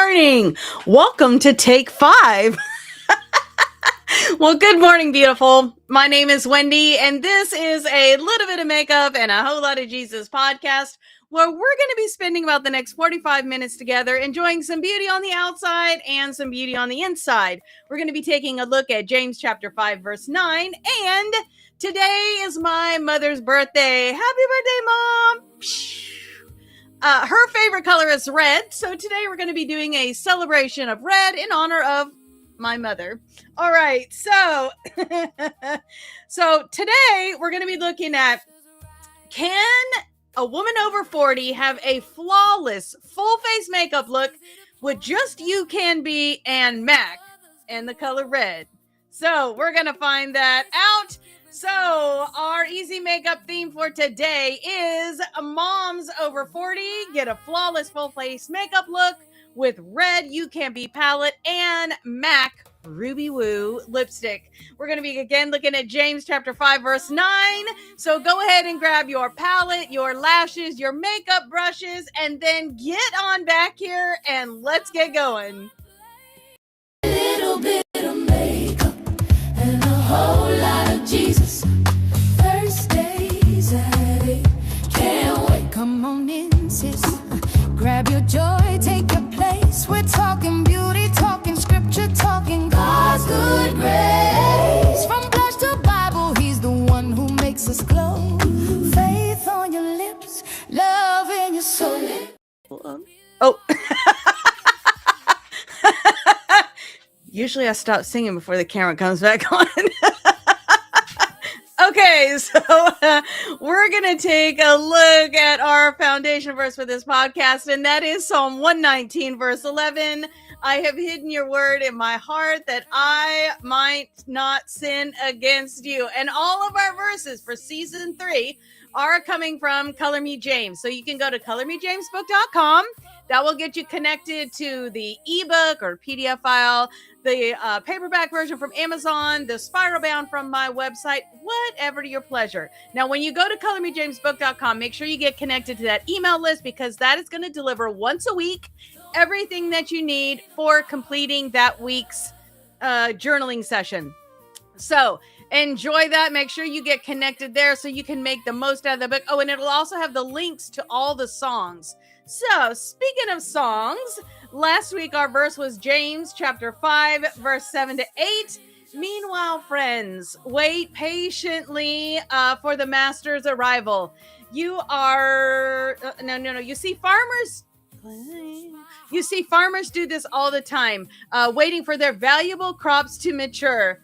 morning. Welcome to Take 5. Well, good morning, beautiful. My name is Wendy, and this is a little bit of makeup and a whole lot of Jesus podcast where we're going to be spending about the next 45 minutes together, enjoying some beauty on the outside and some beauty on the inside. We're going to be taking a look at James chapter 5, verse 9, and today is my mother's birthday. Happy birthday, Mom! Her favorite color is red, so today we're going to be doing a celebration of red in honor of my mother. All right, so today we're going to be looking at, can a woman over 40 have a flawless full face makeup look with just UCANBE and MAC and the color red? So we're going to find that out. So our easy makeup theme for today is moms over 40 get a flawless full face makeup look with red UCANBE palette and MAC Ruby Woo lipstick. We're going to be again looking at James chapter 5 verse 9. So go ahead and grab your palette, your lashes, your makeup brushes, and then get on back here and let's get going. A little bit of makeup and a whole lot of Jesus. Thursdays at 8. Can't wait. Come on in, sis. Grab your joy, take your place. We're talking beauty, talking scripture, talking God's good grace. From blush to Bible, he's the one who makes us glow. Faith on your lips, love in your soul. Oh. Usually I stop singing before the camera comes back on. Okay, so we're going to take a look at our foundation verse for this podcast, and that is Psalm 119, verse 11. I have hidden your word in my heart that I might not sin against you. And all of our verses for season 3 are coming from Color Me James. So you can go to colormejamesbook.com. That will get you connected to the ebook or PDF file, the paperback version from Amazon, the spiral bound from my website, whatever to your pleasure. Now, when you go to colormejamesbook.com, make sure you get connected to that email list because that is going to deliver once a week everything that you need for completing that week's journaling session. So enjoy that. Make sure you get connected there so you can make the most out of the book. Oh, and it'll also have the links to all the songs. So speaking of songs, last week our verse was James chapter 5, verse 7 to 8. Meanwhile, friends, wait patiently for the master's arrival. You are You see farmers do this all the time, waiting for their valuable crops to mature,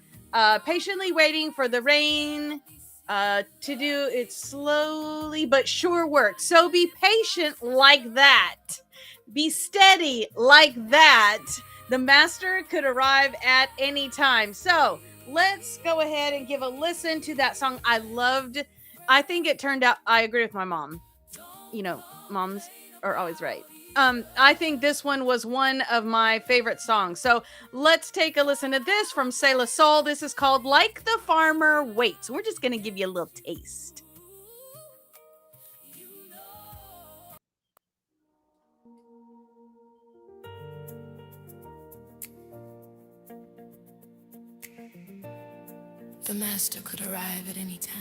patiently waiting for the rain to do its slowly but sure work. So be patient like that. Be steady like that. The master could arrive at any time. So let's go ahead and give a listen to that song. I think it turned out, I agree with my mom. You know, moms are always right. I think this one was one of my favorite songs. So let's take a listen to this from Selah Soul. This is called Like the Farmer Waits. We're just going to give you a little taste. The master could arrive at any time.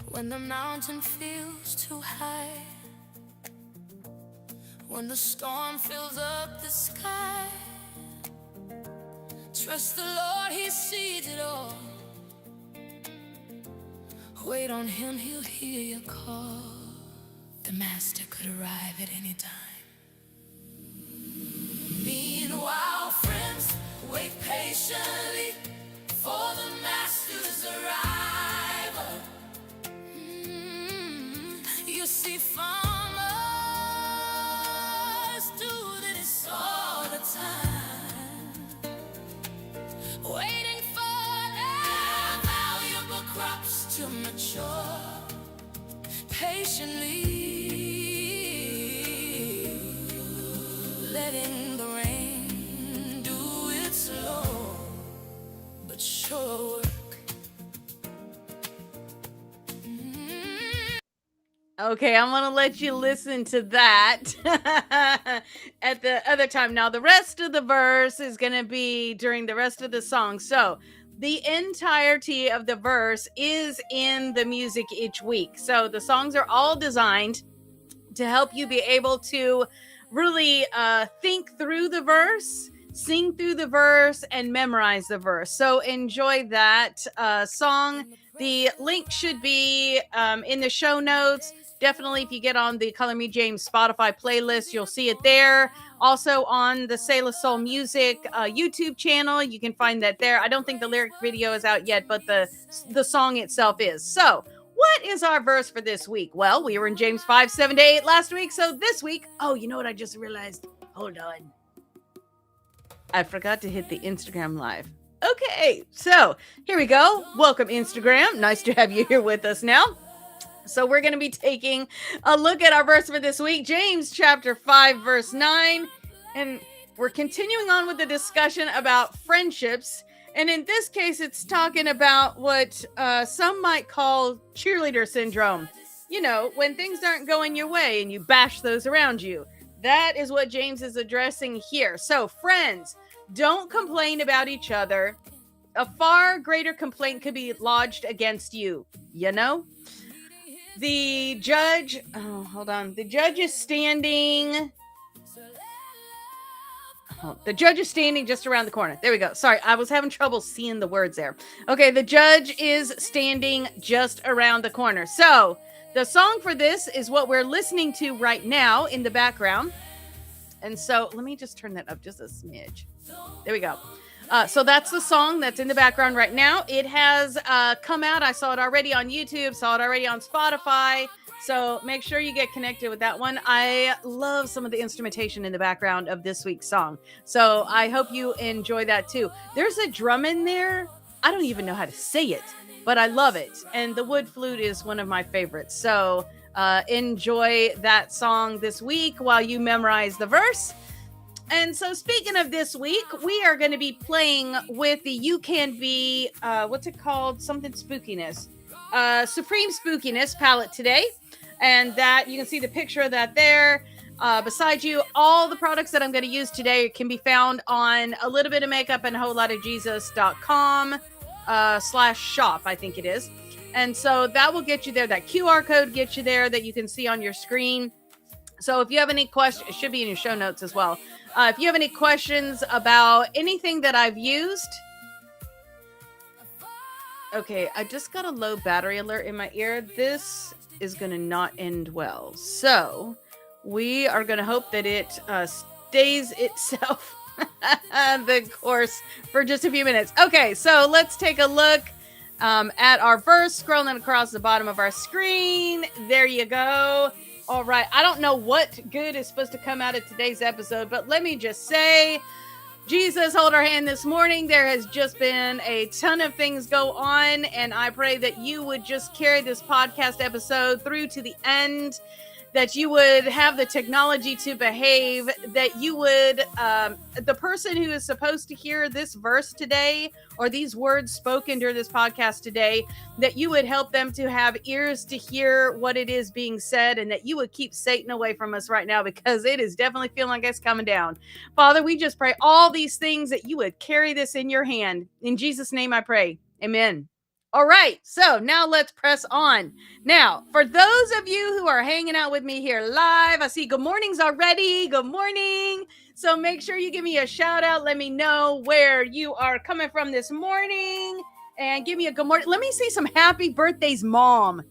When the mountain feels too high, when the storm fills up the sky, trust the Lord, he sees it all. Wait on him, he'll hear your call. The master could arrive at any time. Meanwhile, friends, wait patiently for the master's arrival. You see farmers do this all the time, waiting for their valuable crops to mature, patiently letting the rain do its slow Okay, I'm going to let you listen to that at the other time. Now, the rest of the verse is going to be during the rest of the song. So, the entirety of the verse is in the music each week. So, the songs are all designed to help you be able to really think through the verse, sing through the verse, and memorize the verse. So enjoy that song. The link should be in the show notes. Definitely, if you get on the Color Me James Spotify playlist, you'll see it there. Also on the Sailor Soul Music YouTube channel, you can find that there. I don't think the lyric video is out yet, but the song itself is. So, what is our verse for this week? Well, we were in James 5:7-8 last week, so this week, oh, you know what I just realized? Hold on. I forgot to hit the Instagram live. Okay, so here we go. Welcome, Instagram. Nice to have you here with us now. So we're going to be taking a look at our verse for this week, James chapter 5, verse 9. And we're continuing on with the discussion about friendships. And in this case, it's talking about what some might call cheerleader syndrome. You know, when things aren't going your way and you bash those around you. That is what James is addressing here. So, friends, don't complain about each other. A far greater complaint could be lodged against you, you know? The judge is standing... The judge is standing just around the corner. There we go. Sorry, I was having trouble seeing the words there. Okay, the judge is standing just around the corner. So, the song for this is what we're listening to right now in the background. And so, let me just turn that up just a smidge. There we go. So that's the song that's in the background right now. It has come out. I saw it already on YouTube, saw it already on Spotify. So make sure you get connected with that one. I love some of the instrumentation in the background of this week's song. So I hope you enjoy that too. There's a drum in there. I don't even know how to say it, but I love it. And the wood flute is one of my favorites. So enjoy that song this week while you memorize the verse. And so speaking of this week, we are going to be playing with the UCANBE, what's it called? Something Spookiness. Supreme Spookiness palette today. And that you can see the picture of that there. Beside you, all the products that I'm going to use today can be found on a little bit of makeup and a whole lot of Jesus.com /shop, I think it is. And so that will get you there. That QR code gets you there that you can see on your screen. So if you have any questions, it should be in your show notes as well. If you have any questions about anything that I've used. Okay, I just got a low battery alert in my ear. This is going to not end well. So we are going to hope that it stays itself the course for just a few minutes. Okay, so let's take a look at our verse, scrolling across the bottom of our screen. There you go. All right, I don't know what good is supposed to come out of today's episode, but let me just say, Jesus, hold our hand this morning. There has just been a ton of things go on, and I pray that you would just carry this podcast episode through to the end, that you would have the technology to behave, that you would, the person who is supposed to hear this verse today, or these words spoken during this podcast today, that you would help them to have ears to hear what it is being said, and that you would keep Satan away from us right now, because it is definitely feeling like it's coming down. Father, we just pray all these things, that you would carry this in your hand. In Jesus' name I pray. Amen. All right, so now let's press on. Now, for those of you who are hanging out with me here live, I see good mornings already. Good morning. So make sure you give me a shout out. Let me know where you are coming from this morning, and give me a good morning. Let me see some happy birthdays, Mom.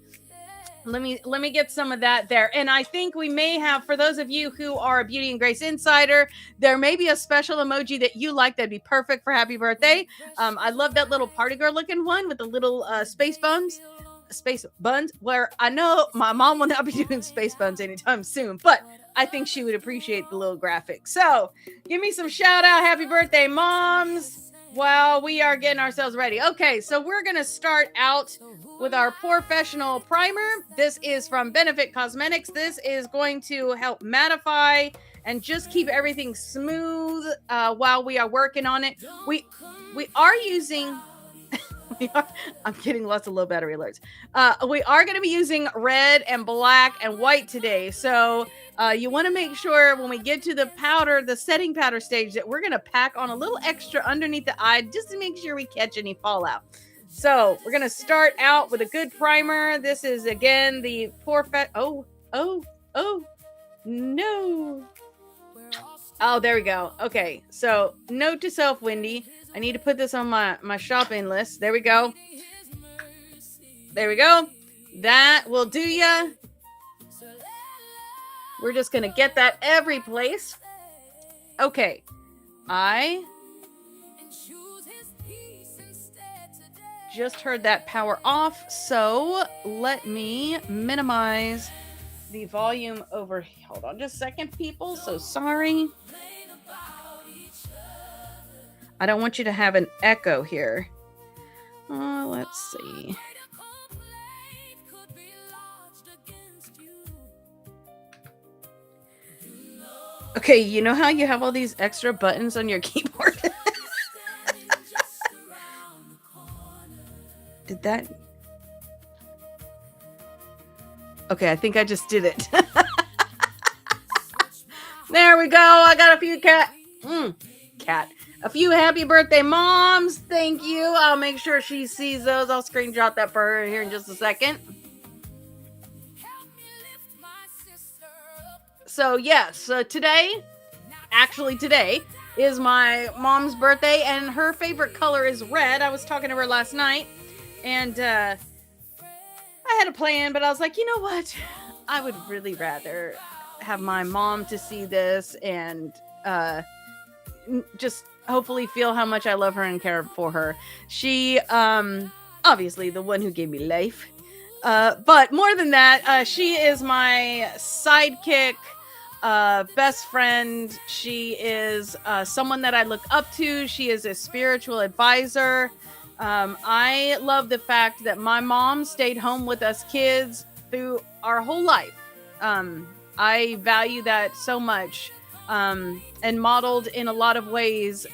Let me get some of that there. And I think we may have, for those of you who are a Beauty and Grace Insider, there may be a special emoji that you like that'd be perfect for happy birthday. I love that little party girl looking one with the little space buns, where I know my mom will not be doing space buns anytime soon, but I think she would appreciate the little graphic. So give me some shout out. Happy birthday, moms, while we are getting ourselves ready. Okay, so we're going to start out with our professional primer. This is from Benefit Cosmetics. This is going to help mattify and just keep everything smooth while we are working on it. We are using I'm getting lots of low battery alerts. We are going to be using red and black and white today. So you want to make sure when we get to the powder, the setting powder stage, that we're going to pack on a little extra underneath the eye just to make sure we catch any fallout. So we're going to start out with a good primer. This is, again, the no. Oh, there we go. Okay, so note to self, Wendy. I need to put this on my shopping list. There we go. There we go. That will do ya. We're just going to get that every place. Okay. I just heard that power off. So let me minimize the volume over. Hold on just a second, people. So sorry. I don't want you to have an echo here. Let's see. Okay, you know how you have all these extra buttons on your keyboard? Did that? Okay, I think I just did it. There we go. I got a few a few happy birthday moms. Thank you. I'll make sure she sees those. I'll screenshot that for her here in just a second. So yes, so today is my mom's birthday, and her favorite color is red. I was talking to her last night, and I had a plan, but I was like, you know what? I would really rather have my mom to see this and just hopefully feel how much I love her and care for her. She, obviously the one who gave me life. But more than that, she is my sidekick, best friend. She is someone that I look up to. She is a spiritual advisor. I love the fact that my mom stayed home with us kids through our whole life. I value that so much, and modeled in a lot of ways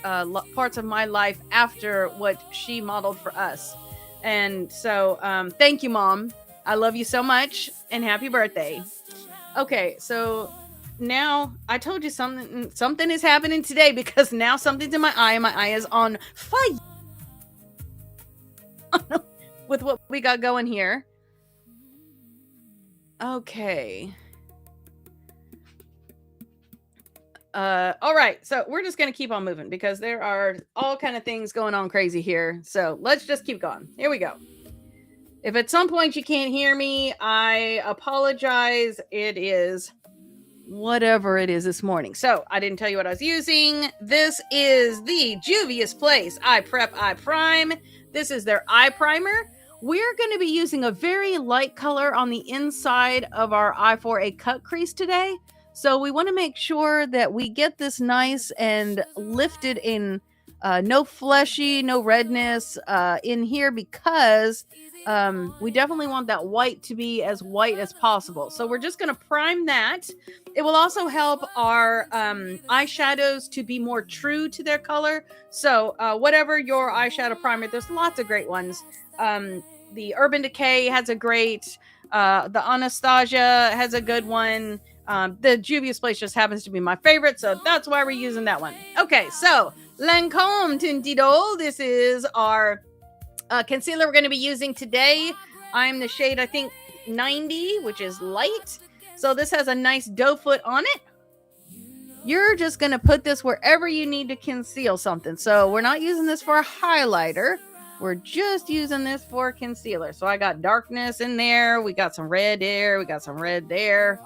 parts of my life after what she modeled for us. And so thank you, Mom. I love you so much, and happy birthday. Okay, so now I told you something is happening today, because now something's in my eye, and my eye is on fire with what we got going here. Okay. All right, so we're just gonna keep on moving because there are all kind of things going on crazy here. So let's just keep going. Here we go. If at some point you can't hear me, I apologize. It is whatever it is this morning. So I didn't tell you what I was using. This is the Juvia's Place Eye Prep Eye Prime. This is their eye primer. We're going to be using a very light color on the inside of our eye for a cut crease today. So we want to make sure that we get this nice and lifted in, no fleshy, no redness in here, because we definitely want that white to be as white as possible. So we're just going to prime that. It will also help our eyeshadows to be more true to their color. So whatever your eyeshadow primer, there's lots of great ones. The Urban Decay has a great, the Anastasia has a good one. The Juvia's Place just happens to be my favorite, so that's why we're using that one. Okay, so Lancome Tintido. This is our concealer we're going to be using today. I'm the shade, I think, 90, which is light. So this has a nice doe foot on it. You're just going to put this wherever you need to conceal something. So we're not using this for a highlighter. We're just using this for concealer. So I got darkness in there. We got some red there. We got some red there.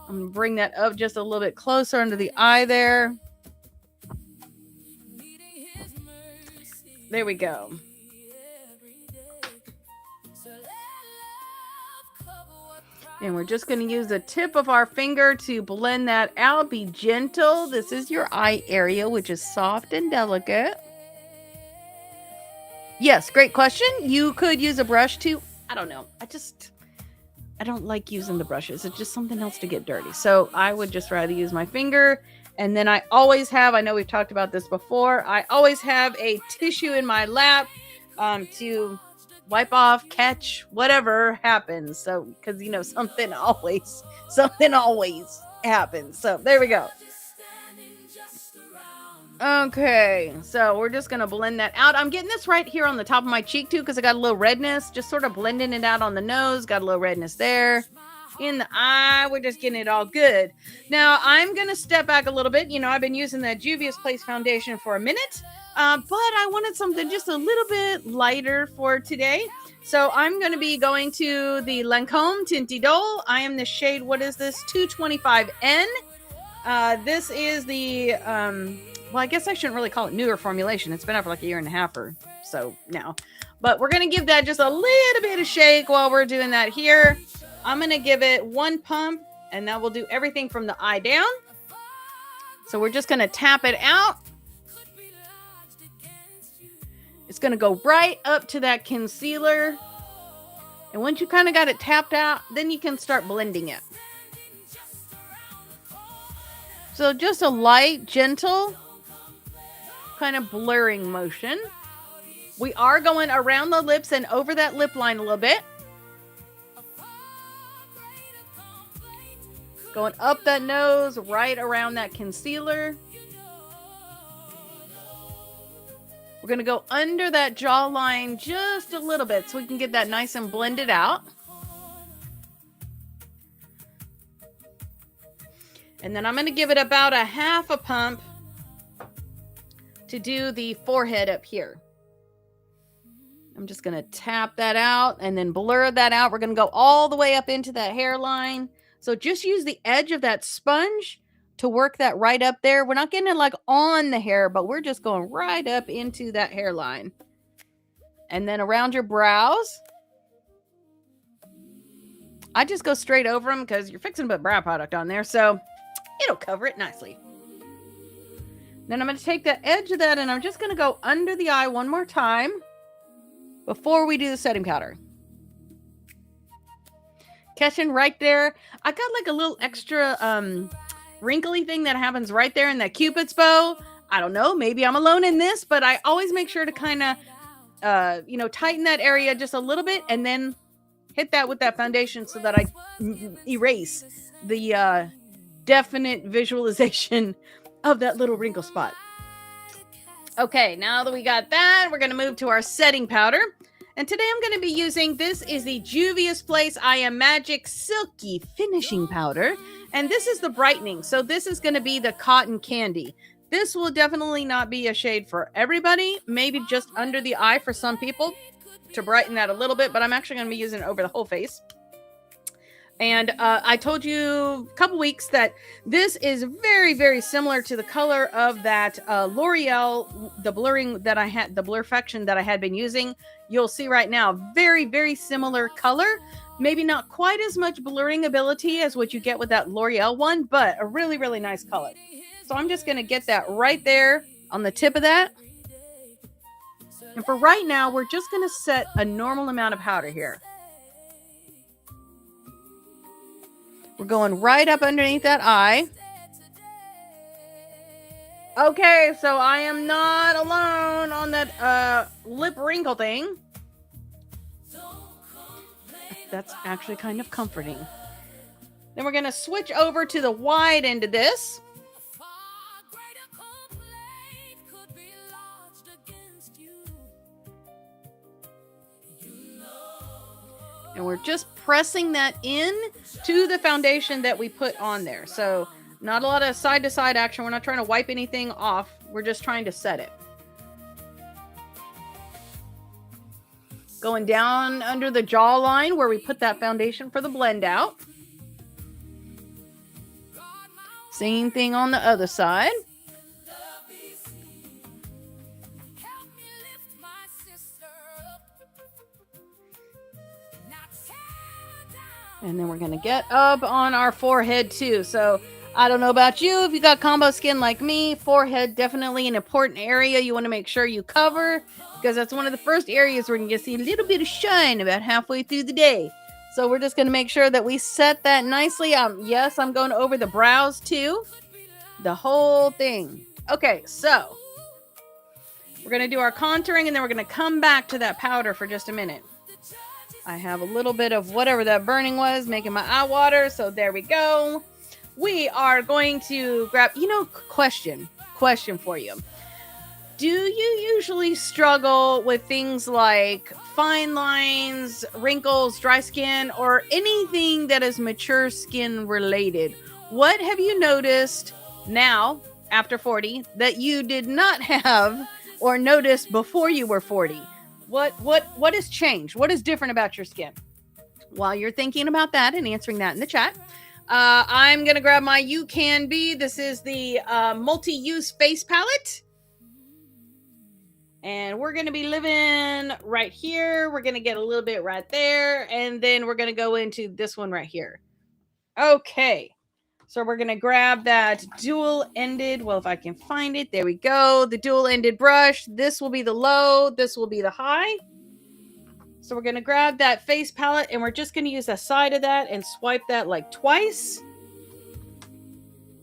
I'm going to bring that up just a little bit closer under the eye there. There we go. And we're just going to use the tip of our finger to blend that out. Be gentle. This is your eye area, which is soft and delicate. Yes, great question. You could use a brush too. I don't know. I don't like using the brushes. It's just something else to get dirty. So I would just rather use my finger. And then I always have, I know we've talked about this before, I always have a tissue in my lap to wipe off, catch, whatever happens. So, because, you know, something always happens. So there we go. Okay, so we're just going to blend that out. I'm getting this right here on the top of my cheek, too, because I got a little redness. Just sort of blending it out on the nose. Got a little redness there. In the eye, we're just getting it all good. Now, I'm going to step back a little bit. You know, I've been using that Juvia's Place foundation for a minute, but I wanted something just a little bit lighter for today. So I'm going to be going to the Lancome Tinty Dole. I am the shade, what is this? 225N. This is the... well, I guess I shouldn't really call it newer formulation. It's been out for like a year and a half or so now. But we're going to give that just a little bit of shake while we're doing that here. I'm going to give it one pump, and that will do everything from the eye down. So we're just going to tap it out. It's going to go right up to that concealer. And once you kind of got it tapped out, then you can start blending it. So just a light, gentle kind of blurring motion. We are going around the lips and over that lip line a little bit. Going up that nose, right around that concealer. We're going to go under that jawline just a little bit so we can get that nice and blended out. And then I'm going to give it about a half a pump to do the forehead up here. I'm just going to tap that out and then blur that out. We're going to go all the way up into that hairline. So just use the edge of that sponge to work that right up there. We're not getting it like on the hair, but we're just going right up into that hairline. And then around your brows. I just go straight over them because you're fixing to put brow product on there. So it'll cover it nicely. Then I'm going to take the edge of that and I'm just going to go under the eye one more time before we do the setting powder. Catching right there. I got like a little extra wrinkly thing that happens right there in that Cupid's bow. I don't know. Maybe I'm alone in this, but I always make sure to kind of, tighten that area just a little bit and then hit that with that foundation so that I erase the definite visualization of that little wrinkle spot. Okay, now that we got that, we're going to move to our setting powder. And today I'm going to be using, this is the Juvia's Place I Am Magic Silky Finishing Powder. And this is the brightening. So this is going to be the Cotton Candy. This will definitely not be a shade for everybody. Maybe just under the eye for some people to brighten that a little bit. But I'm actually going to be using it over the whole face. And I told you a couple weeks that this is very, very similar to the color of that L'Oreal, the Blurfection that I had been using. You'll see right now, very, very similar color. Maybe not quite as much blurring ability as what you get with that L'Oreal one, but a really, really nice color. So I'm just going to get that right there on the tip of that. And for right now, we're just going to set a normal amount of powder here. We're going right up underneath that eye. Okay, so I am not alone on that lip wrinkle thing. That's actually kind of comforting. Then we're going to switch over to the wide end of this. And we're just pressing that in to the foundation that we put on there. So not a lot of side-to-side action. We're not trying to wipe anything off. We're just trying to set it. Going down under the jawline where we put that foundation for the blend out. Same thing on the other side. And then we're going to get up on our forehead too. So I don't know about you. If you got combo skin like me, forehead definitely an important area you want to make sure you cover. Because that's one of the first areas where you can see a little bit of shine about halfway through the day. So we're just going to make sure that we set that nicely. Yes, I'm going over the brows too. The whole thing. Okay, so We're going to do our contouring, and then we're going to come back to that powder for just a minute. I have a little bit of whatever that burning was making my eye water, so there we go. We are going to grab, question for you. Do you usually struggle with things like fine lines, wrinkles, dry skin, or anything that is mature skin related? What have you noticed now, after 40, that you did not have or noticed before you were 40? What has changed? What is different about your skin? While you're thinking about that and answering that in the chat, I'm going to grab my UCANBE. This is the multi-use face palette. And we're going to be living right here. We're going to get a little bit right there. And then we're going to go into this one right here. Okay. So we're going to grab that dual-ended. Well, if I can find it. There we go. The dual-ended brush. This will be the low. This will be the high. So we're going to grab that face palette. And we're just going to use the side of that and swipe that like twice.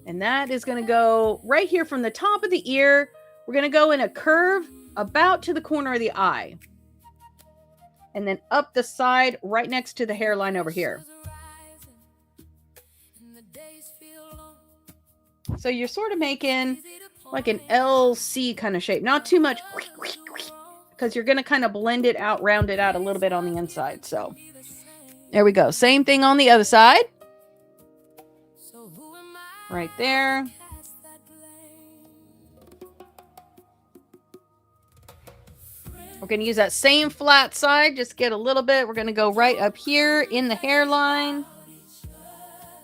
And that is going to go right here from the top of the ear. We're going to go in a curve about to the corner of the eye. And then up the side right next to the hairline over here. So you're sort of making like an LC kind of shape. Not too much, because you're going to kind of blend it out, round it out a little bit on the inside. So there we go. Same thing on the other side. Right there. We're going to use that same flat side. Just get a little bit. We're going to go right up here in the hairline.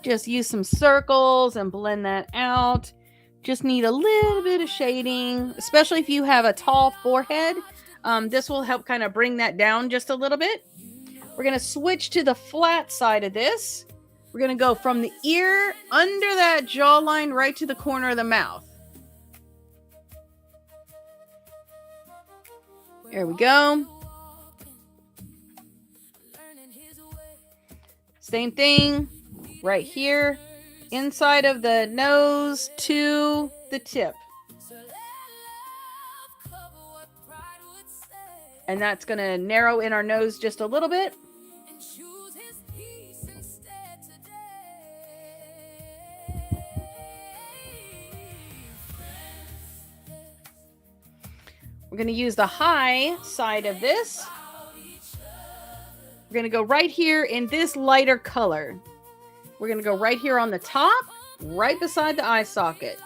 Just use some circles and blend that out. Just need a little bit of shading, especially if you have a tall forehead. This will help kind of bring that down just a little bit. We're going to switch to the flat side of this. We're going to go from the ear under that jawline right to the corner of the mouth. There we go. Same thing right here, inside of the nose to the tip. And that's going to narrow in our nose just a little bit. We're going to use the high side of this. We're going to go right here in this lighter color. We're going to go right here on the top, right beside the eye socket.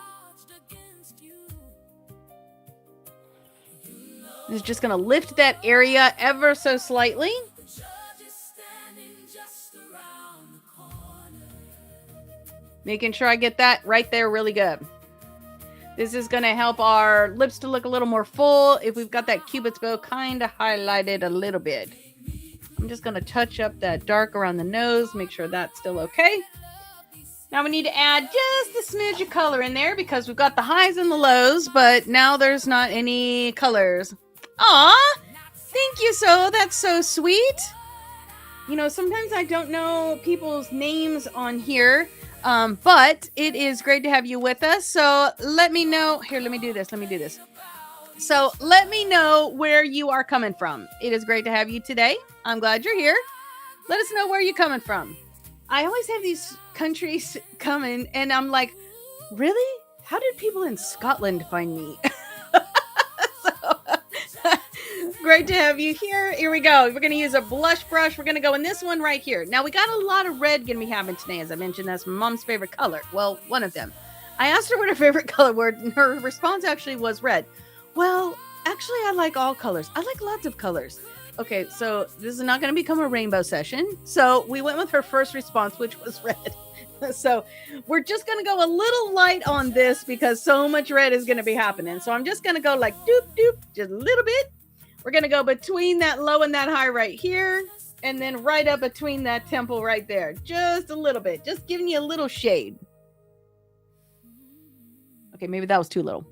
This is just going to lift that area ever so slightly. Making sure I get that right there really good. This is going to help our lips to look a little more full if we've got that cupid's bow kind of highlighted a little bit. I'm just going to touch up that dark around the nose, make sure that's still okay. Now we need to add just a smidge of color in there because we've got the highs and the lows, but now there's not any colors. Aw, thank you, so that's so sweet. You know, sometimes I don't know people's names on here. But it is great to have you with us. So let me know. Here, let me do this. So let me know where you are coming from. It is great to have you today. I'm glad you're here. Let us know where you're coming from. I always have these countries coming and I'm like, really? How did people in Scotland find me? Great to have you here. Here we go. We're going to use a blush brush. We're going to go in this one right here. Now, we got a lot of red going to be happening today. As I mentioned, that's my mom's favorite color. Well, one of them. I asked her what her favorite color was, and her response actually was red. Well, actually, I like all colors. I like lots of colors. Okay, so this is not going to become a rainbow session. So we went with her first response, which was red. So we're just going to go a little light on this because so much red is going to be happening. So I'm just going to go like doop, doop, just a little bit. We're going to go between that low and that high right here. And then right up between that temple right there. Just a little bit. Just giving you a little shade. Okay, maybe that was too little.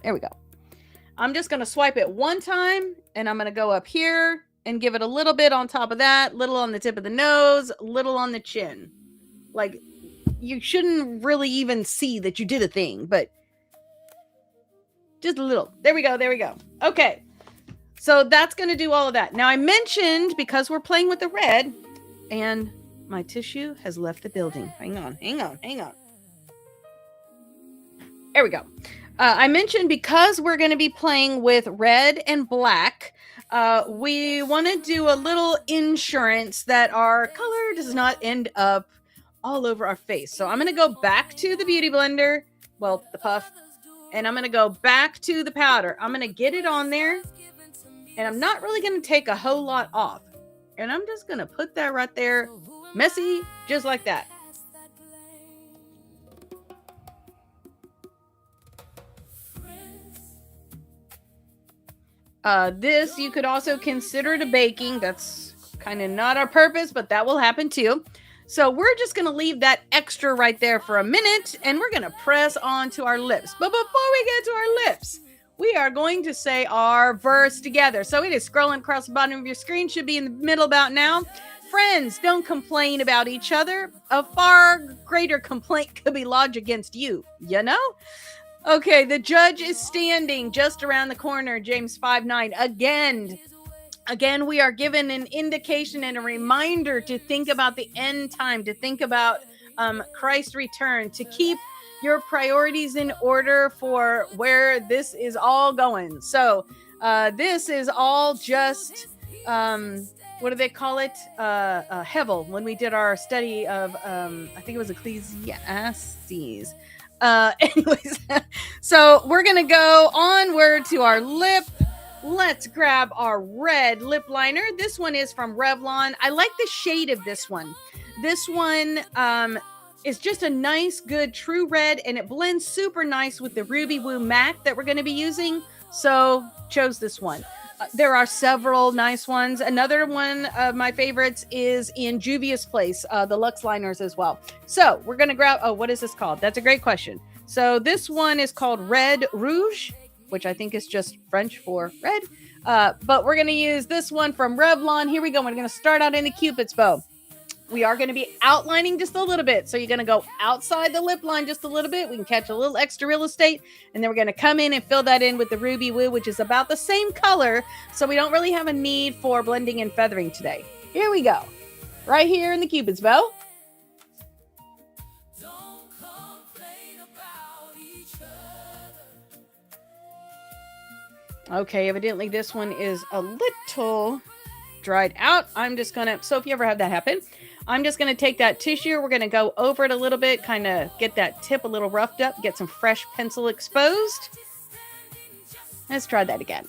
There we go. I'm just going to swipe it one time. And I'm going to go up here and give it a little bit on top of that. Little on the tip of the nose. Little on the chin. Like, you shouldn't really even see that you did a thing. But Just a little. There we go. There we go. Okay. So that's going to do all of that. Now I mentioned, because we're playing with the red, and my tissue has left the building. Hang on. There we go. I mentioned because we're going to be playing with red and black, we want to do a little insurance that our color does not end up all over our face. So I'm going to go back to the Beauty Blender, well, the puff, and I'm going to go back to the powder. I'm going to get it on there, and I'm not really going to take a whole lot off. And I'm just going to put that right there, messy, just like that. This you could also consider to baking. That's kind of not our purpose, but that will happen too. So we're just going to leave that extra right there for a minute, and we're going to press on to our lips. But before we get to our lips, we are going to say our verse together. So it is scrolling across the bottom of your screen, should be in the middle about now. Friends, don't complain about each other. A far greater complaint could be lodged against you, you know? Okay, the judge is standing just around the corner, James 5:9. Again, we are given an indication and a reminder to think about the end time, to think about Christ's return, to keep your priorities in order for where this is all going. So this is all just, what do they call it? Hevel, when we did our study of, I think it was Ecclesiastes. Anyways, so we're going to go onward to our lip. Let's grab our red lip liner. This one is from Revlon. I like the shade of this one. This one is just a nice, good, true red, and it blends super nice with the Ruby Woo matte that we're going to be using. So chose this one. There are several nice ones. Another one of my favorites is in Juvia's Place, the Luxe liners as well. So we're going to grab, what is this called? That's a great question. So this one is called Red Rouge, which I think is just French for red. But we're going to use this one from Revlon. Here we go. We're going to start out in the Cupid's bow. We are going to be outlining just a little bit. So you're going to go outside the lip line just a little bit. We can catch a little extra real estate. And then we're going to come in and fill that in with the Ruby Woo, which is about the same color. So we don't really have a need for blending and feathering today. Here we go. Right here in the Cupid's bow. Okay, evidently this one is a little dried out. I'm just going to, so if you ever have that happen, I'm just going to take that tissue. We're going to go over it a little bit, kind of get that tip a little roughed up, get some fresh pencil exposed. Let's try that again.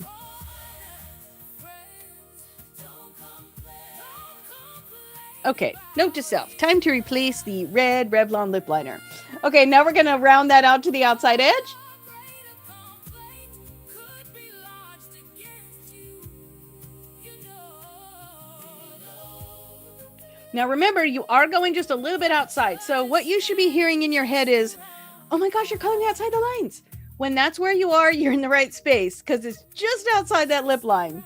Okay, note to self, time to replace the red Revlon lip liner. Okay, now we're going to round that out to the outside edge. Now remember, you are going just a little bit outside. So what you should be hearing in your head is, oh my gosh, you're going outside the lines. When that's where you are, you're in the right space because it's just outside that lip line.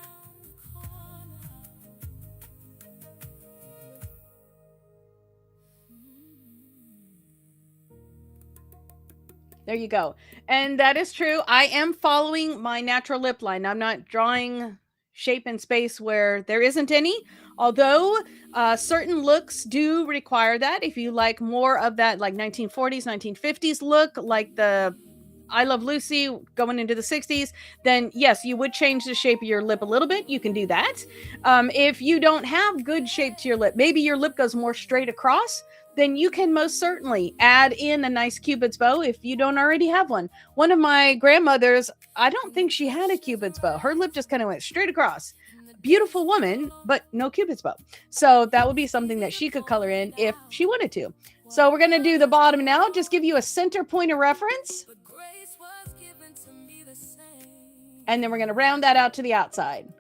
There you go. And that is true. I am following my natural lip line. I'm not drawing shape and space where there isn't any. Although certain looks do require that. If you like more of that like 1940s, 1950s look, like the I Love Lucy going into the 60s, then yes, you would change the shape of your lip a little bit. You can do that. If you don't have good shape to your lip, maybe your lip goes more straight across, then you can most certainly add in a nice Cupid's bow if you don't already have one. One of my grandmothers, I don't think she had a Cupid's bow. Her lip just kind of went straight across. Beautiful woman, but no Cupid's bow. So that would be something that she could color in if she wanted to. So we're going to do the bottom now. Just give you a center point of reference. And then we're going to round that out to the outside.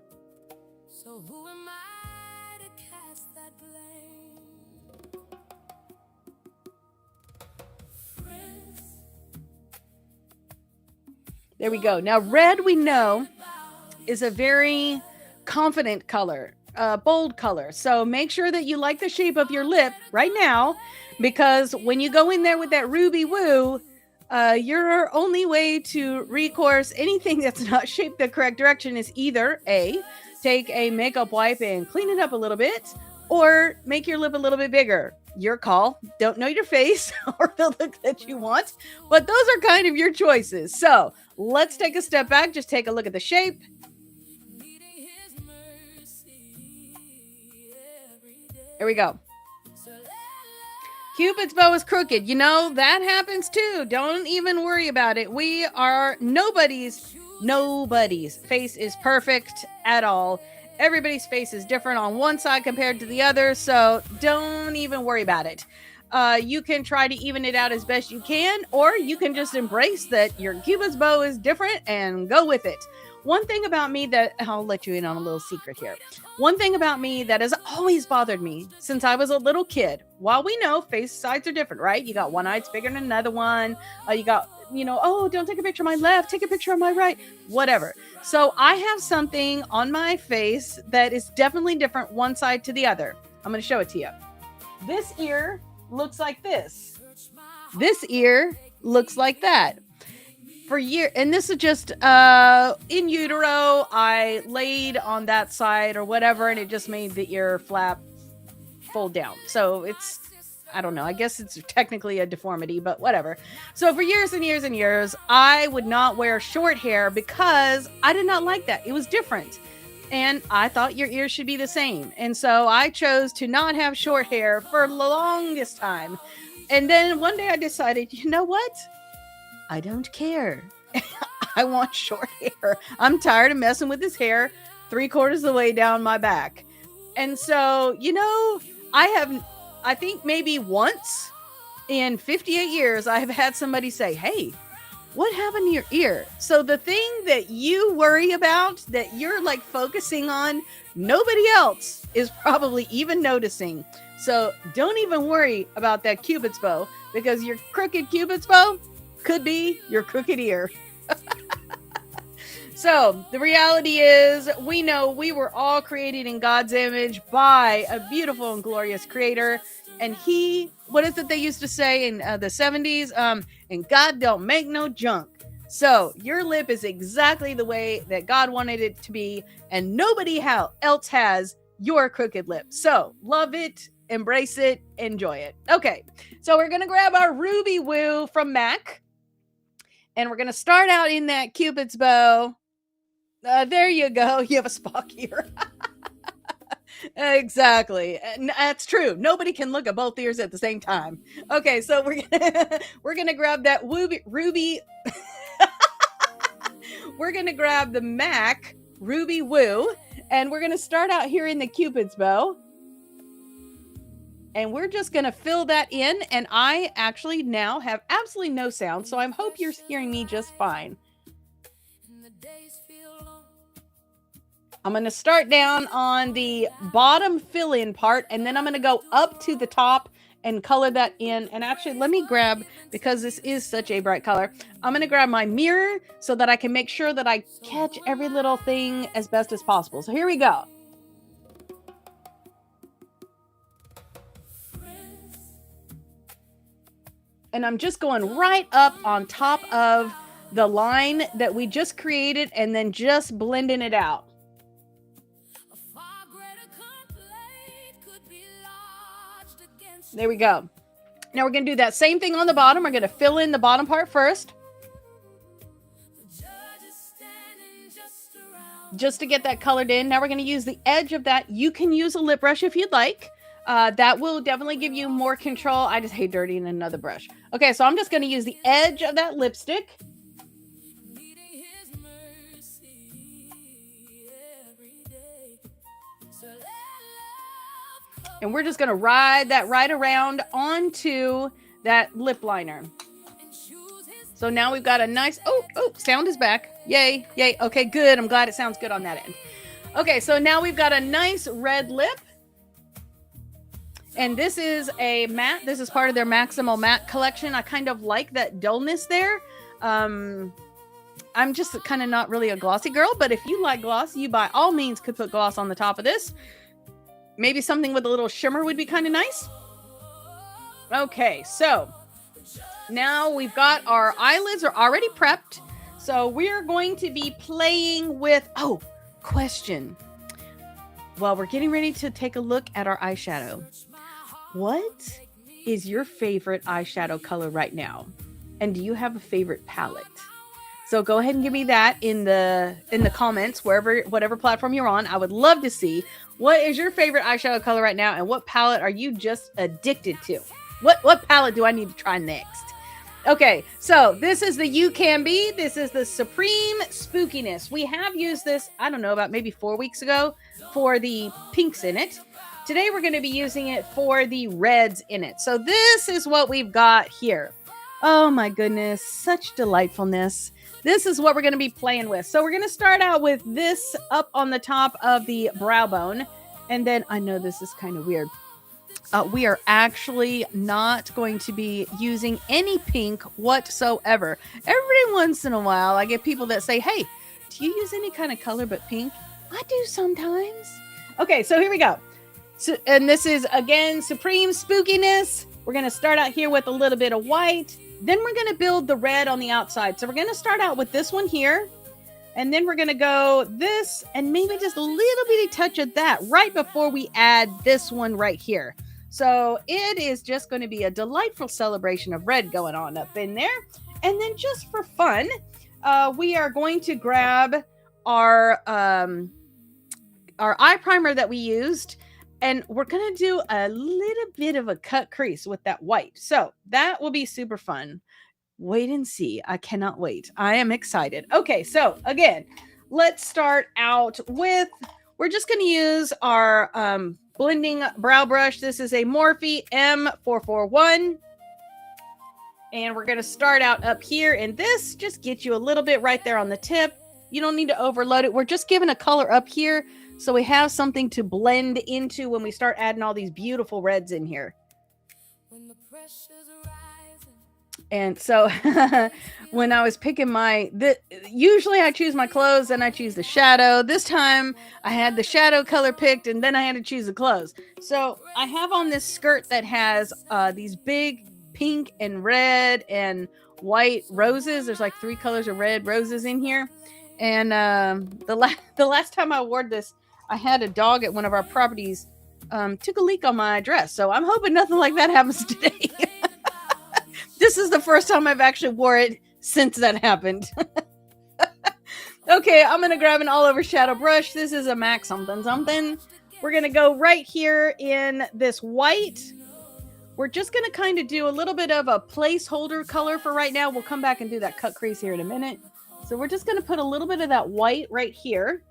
There we go. Now red, we know, is a very confident color, bold color. So make sure that you like the shape of your lip right now, because when you go in there with that Ruby Woo, Your only way to recourse anything that's not shaped the correct direction is either A, take a makeup wipe and clean it up a little bit, or make your lip a little bit bigger. Your call. Don't know your face or the look that you want, but those are kind of your choices. So let's take a step back, just take a look at the shape. Here we go. Cupid's bow is crooked. You know, that happens too. Don't even worry about it. We are nobody's face is perfect at all. Everybody's face is different on one side compared to the other, so don't even worry about it. You can try to even it out as best you can, or you can just embrace that your Cupid's bow is different and go with it. One thing about me that I'll let you in on a little secret here. One thing about me that has always bothered me since I was a little kid, while we know face sides are different, right? You got one eye's bigger than another one. You got, oh, don't take a picture of my left, take a picture of my right, whatever. So I have something on my face that is definitely different one side to the other. I'm going to show it to you. This ear looks like this. This ear looks like that. For years, and this is just in utero, I laid on that side or whatever, and it just made the ear flap fold down. So it's, I don't know, I guess it's technically a deformity, but whatever. So for years and years and years, I would not wear short hair because I did not like that. It was different. And I thought your ears should be the same. And so I chose to not have short hair for the longest time. And then one day I decided, you know what? I don't care. I want short hair. I'm tired of messing with this hair 3/4 of the way down my back. And so, I think maybe once in 58 years, I have had somebody say, hey, what happened to your ear? So the thing that you worry about, that you're like focusing on, nobody else is probably even noticing. So don't even worry about that Cupid's bow, because your crooked Cupid's bow could be your crooked ear. So the reality is, we know we were all created in God's image by a beautiful and glorious creator. And what is it they used to say in the 70s? And God don't make no junk. So your lip is exactly the way that God wanted it to be. And nobody else has your crooked lip. So love it, embrace it, enjoy it. Okay, so we're going to grab our Ruby Woo from MAC. And we're going to start out in that Cupid's bow. There you go. You have a Spock here. Exactly. That's true. Nobody can look at both ears at the same time. Okay, so we're gonna grab that Ruby. We're gonna grab the MAC Ruby Woo, and we're gonna start out here in the Cupid's bow. And we're just going to fill that in. And I actually now have absolutely no sound. So I hope you're hearing me just fine. I'm going to start down on the bottom fill-in part. And then I'm going to go up to the top and color that in. And actually, let me grab, because this is such a bright color, I'm going to grab my mirror so that I can make sure that I catch every little thing as best as possible. So here we go. And I'm just going right up on top of the line that we just created and then just blending it out. There we go. Now we're going to do that same thing on the bottom. We're going to fill in the bottom part first, just to get that colored in. Now we're going to use the edge of that. You can use a lip brush if you'd like. That will definitely give you more control. I just hate dirtying another brush. Okay, so I'm just going to use the edge of that lipstick. And we're just going to ride that right around onto that lip liner. So now we've got a nice, sound is back. Yay, yay. Okay, good. I'm glad it sounds good on that end. Okay, so now we've got a nice red lip. And this is a matte. This is part of their Maximal Matte collection. I kind of like that dullness there. I'm just kind of not really a glossy girl, but if you like gloss, you by all means could put gloss on the top of this. Maybe something with a little shimmer would be kind of nice. Okay, so Now we've got our eyelids are already prepped. So we're going to be playing with, question. Well, we're getting ready to take a look at our eyeshadow. What is your favorite eyeshadow color right now? And do you have a favorite palette? So go ahead and give me that in the comments, whatever platform you're on. I would love to see what is your favorite eyeshadow color right now, and what palette are you just addicted to? What palette do I need to try next? Okay, so this is the UCANBE. This is the Supreme Spookiness. We have used this, I don't know, about maybe 4 weeks ago for the pinks in it. Today we're going to be using it for the reds in it. So this is what we've got here. Oh my goodness, such delightfulness. This is what we're going to be playing with. So we're going to start out with this up on the top of the brow bone. And then, I know this is kind of weird. We are actually not going to be using any pink whatsoever. Every once in a while, I get people that say, hey, do you use any kind of color but pink? I do sometimes. Okay, so here we go. So, and this is, again, Supreme Spookiness. We're going to start out here with a little bit of white. Then we're going to build the red on the outside. So we're going to start out with this one here. And then we're going to go this and maybe just a little bitty touch of that right before we add this one right here. So it is just going to be a delightful celebration of red going on up in there. And then just for fun, we are going to grab our eye primer that we used. And we're going to do a little bit of a cut crease with that white. So that will be super fun. Wait and see. I cannot wait. I am excited. Okay, so again, let's start out with, we're just going to use our blending brow brush. This is a Morphe M441. And we're going to start out up here. And this just gets you a little bit right there on the tip. You don't need to overload it. We're just giving a color up here, so we have something to blend into when we start adding all these beautiful reds in here. And so when I was picking usually I choose my clothes and I choose the shadow. This time I had the shadow color picked and then I had to choose the clothes. So I have on this skirt that has these big pink and red and white roses. There's like 3 colors of red roses in here. And the last time I wore this, I had a dog at one of our properties took a leak on my dress. So I'm hoping nothing like that happens today. This is the first time I've actually wore it since that happened. Okay, I'm going to grab an all over shadow brush. This is a MAC something. We're going to go right here in this white. We're just going to kind of do a little bit of a placeholder color for right now. We'll come back and do that cut crease here in a minute. So we're just going to put a little bit of that white right here.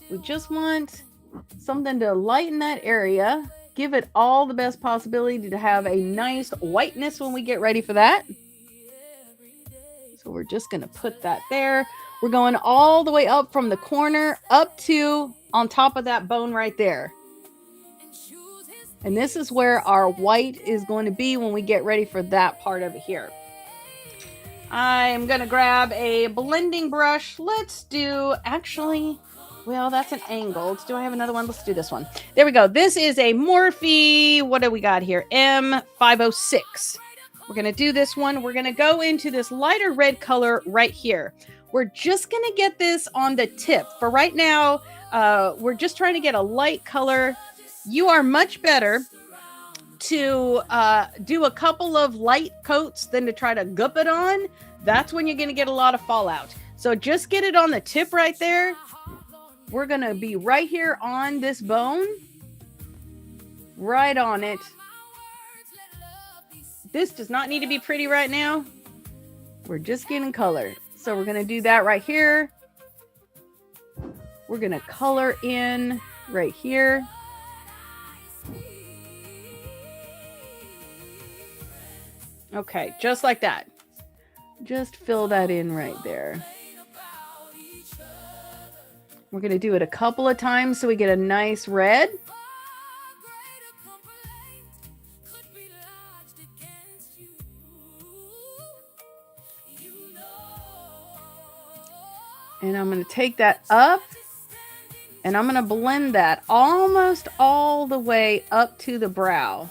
We just want something to lighten that area. Give it all the best possibility to have a nice whiteness when we get ready for that. So we're just going to put that there. We're going all the way up from the corner up to on top of that bone right there. And this is where our white is going to be when we get ready for that part of it here. I'm going to grab a blending brush. Let's do, actually, well, that's an angled. Do I have another one? Let's do this one. There we go. This is a Morphe, what do we got here? M506. We're going to do this one. We're going to go into this lighter red color right here. We're just going to get this on the tip. For right now, we're just trying to get a light color. You are much better to do a couple of light coats than to try to goop it on. That's when you're going to get a lot of fallout. So just get it on the tip right there. We're going to be right here on this bone. Right on it. This does not need to be pretty right now. We're just getting color. So we're going to do that right here. We're going to color in right here. Okay, just like that. Just fill that in right there. We're going to do it a couple of times so we get a nice red. And I'm going to take that up and I'm going to blend that almost all the way up to the brow.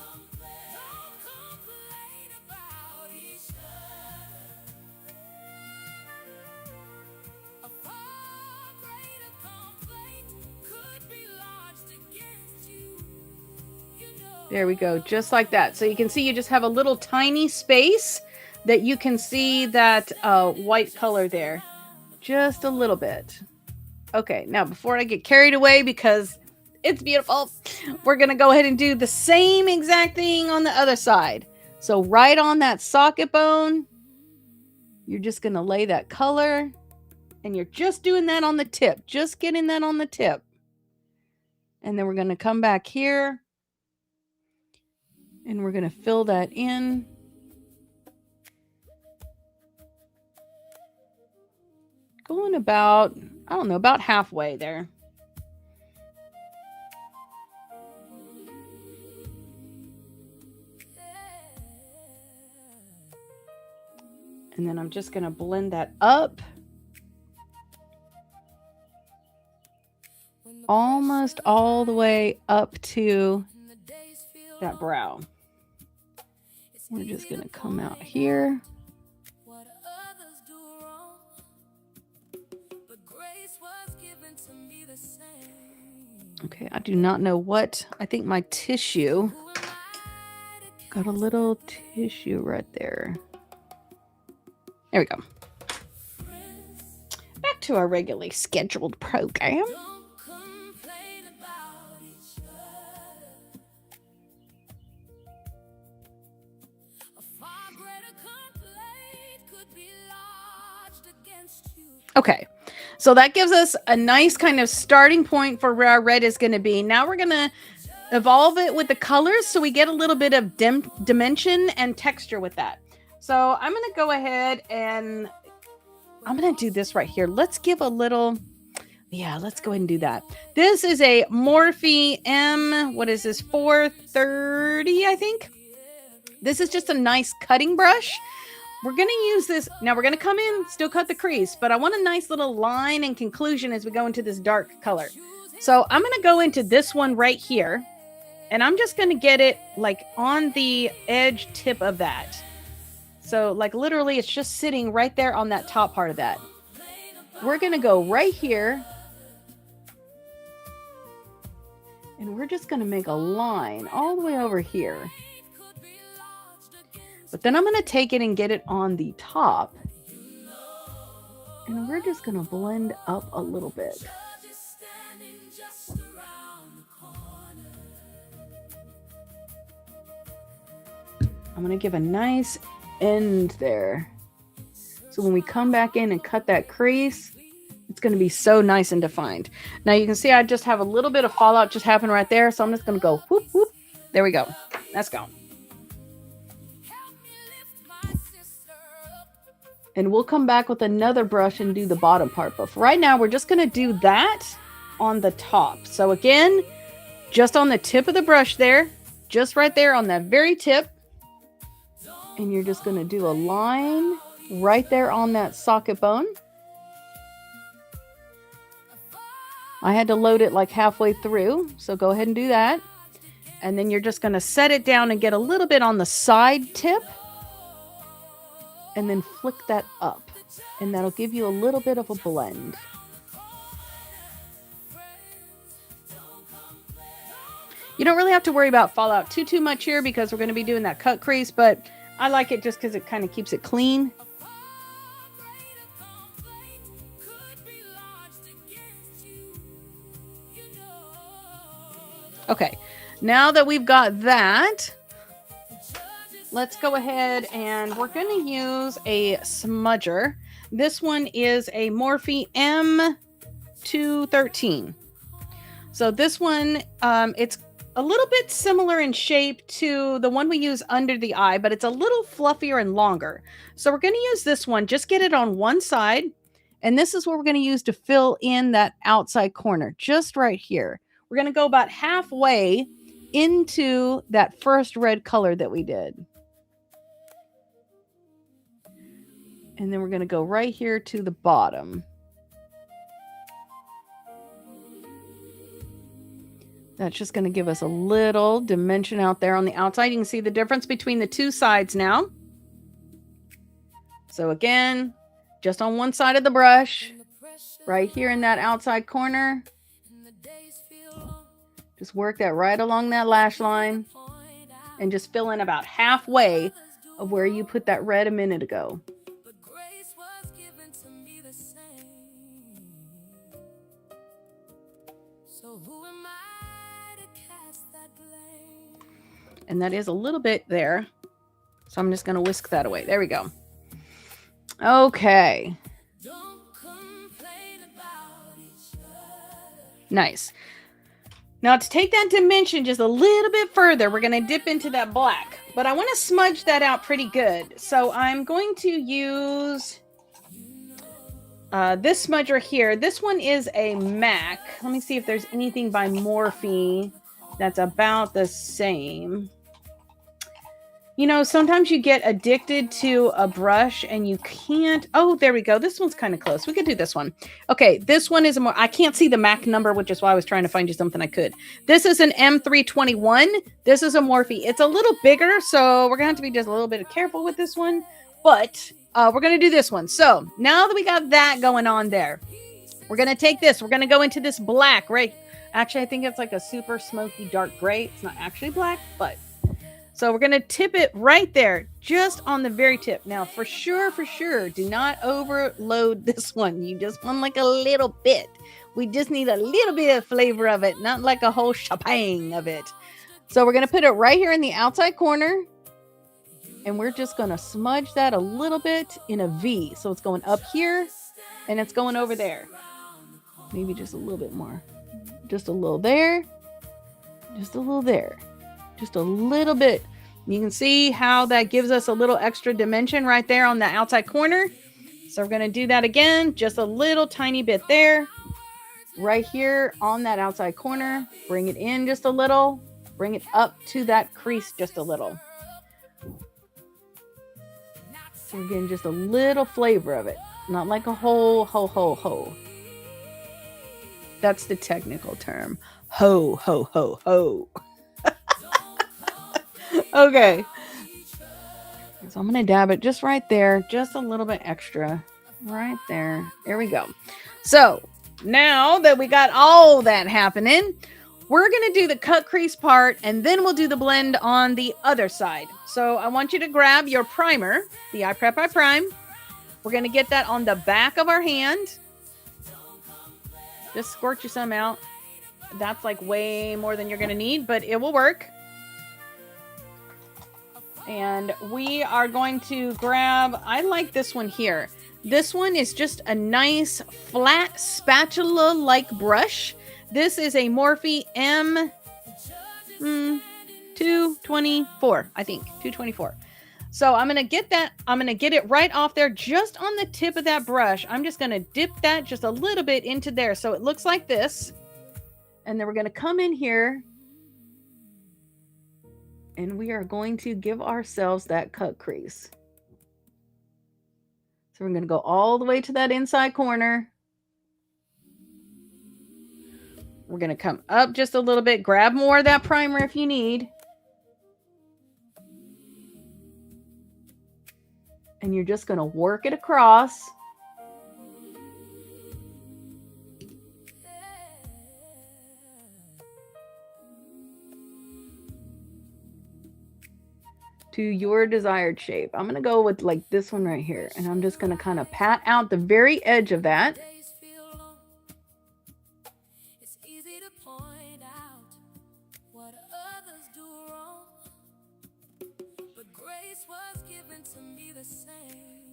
There we go, just like that. So you can see you just have a little tiny space that you can see that white color there. Just a little bit. Okay, now before I get carried away because it's beautiful, we're going to go ahead and do the same exact thing on the other side. So right on that socket bone, you're just going to lay that color, and you're just doing that on the tip, just getting that on the tip. And then we're going to come back here, and we're going to fill that in. Going about, I don't know, about halfway there. And then I'm just going to blend that up. Almost all the way up to that brow. We're just going to come out here. Okay, I do not know what, I think my tissue, got a little tissue right there. There we go. Back to our regularly scheduled program. Okay, so that gives us a nice kind of starting point for where our red is going to be. Now we're going to evolve it with the colors so we get a little bit of dimension and texture with that. So I'm going to go ahead and I'm going to do this right here. Let's give a little, yeah, let's go ahead and do that. This is a Morphe M, what is this, 430, I think. This is just a nice cutting brush. We're going to use this. Now we're going to come in, still cut the crease, but I want a nice little line and conclusion as we go into this dark color. So I'm going to go into this one right here, and I'm just going to get it like on the edge tip of that. So like literally it's just sitting right there on that top part of that. We're going to go right here, and we're just going to make a line all the way over here. But then I'm going to take it and get it on the top. And we're just going to blend up a little bit. I'm going to give a nice end there. So when we come back in and cut that crease, it's going to be so nice and defined. Now you can see I just have a little bit of fallout just happened right there. So I'm just going to go whoop, whoop. There we go. Let's go. And we'll come back with another brush and do the bottom part. But for right now, we're just going to do that on the top. So again, just on the tip of the brush there, just right there on that very tip. And you're just going to do a line right there on that socket bone. I had to load it like halfway through, so go ahead and do that. And then you're just going to set it down and get a little bit on the side tip. And then flick that up, and that'll give you a little bit of a blend. You don't really have to worry about fallout too much here because we're going to be doing that cut crease, but I like it just because it kind of keeps it clean. Okay, now that we've got that, let's go ahead and we're going to use a smudger. This one is a Morphe M213. So this one, it's a little bit similar in shape to the one we use under the eye, but it's a little fluffier and longer. So we're going to use this one, just get it on one side. And this is what we're going to use to fill in that outside corner, just right here. We're going to go about halfway into that first red color that we did. And then we're going to go right here to the bottom. That's just going to give us a little dimension out there on the outside. You can see the difference between the two sides now. So again, just on one side of the brush, right here in that outside corner. Just work that right along that lash line. and just fill in about halfway of where you put that red a minute ago. And that is a little bit there. So I'm just going to whisk that away. There we go. Okay. Nice. Now to take that dimension just a little bit further, we're going to dip into that black. But I want to smudge that out pretty good. So I'm going to use this smudger here. This one is a MAC. Let me see if there's anything by Morphe that's about the same. You know, sometimes you get addicted to a brush and you can't. Oh, there we go. This one's kind of close. We could do this one. Okay, this one is a more. I can't see the MAC number, which is why I was trying to find you something I could. This is an M321. This is a Morphe. It's a little bigger, so we're going to have to be just a little bit careful with this one. But we're going to do this one. So now that we got that going on there, we're going to take this. We're going to go into this black, right? Actually, I think it's like a super smoky dark gray. It's not actually black, but... So we're going to tip it right there, just on the very tip. Now, for sure, do not overload this one. You just want like a little bit. We just need a little bit of flavor of it, not like a whole shebang of it. So we're going to put it right here in the outside corner. And we're just going to smudge that a little bit in a V. So it's going up here and it's going over there. Maybe just a little bit more. Just a little there. Just a little there. Just a little bit. You can see how that gives us a little extra dimension right there on the outside corner. So we're going to do that again. Just a little tiny bit there. Right here on that outside corner. Bring it in just a little. Bring it up to that crease just a little. So we're getting just a little flavor of it. Not like a whole, ho. That's the technical term. Ho. Okay. So I'm going to dab it just right there. Just a little bit extra. Right there. There we go. So now that we got all that happening, we're going to do the cut crease part and then we'll do the blend on the other side. So I want you to grab your primer, the I Prep I Prime. We're going to get that on the back of our hand. Just squirt you some out. That's like way more than you're going to need, but it will work. And we are going to grab, I like this one here. This one is just a nice flat spatula-like brush. This is a Morphe M224, I think, 224. So I'm going to get that, I'm going to get it right off there, just on the tip of that brush. I'm just going to dip that just a little bit into there. So it looks like this. And then we're going to come in here. And we are going to give ourselves that cut crease. So we're going to go all the way to that inside corner. We're going to come up just a little bit. Grab more of that primer if you need. And you're just going to work it across. To your desired shape. I'm going to go with like this one right here. And I'm just going to kind of pat out the very edge of that.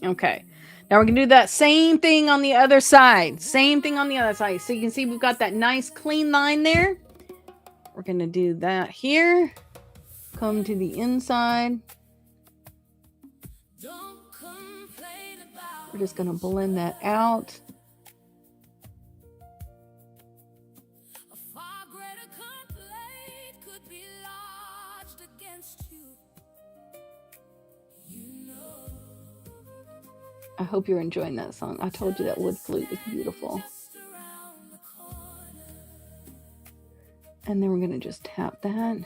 Okay. Now we're going to do that same thing on the other side. Same thing on the other side. So you can see we've got that nice clean line there. We're going to do that here. Come to the inside. We're just going to blend that out. I hope you're enjoying that song. I told you that wood flute is beautiful. And then we're going to just tap that.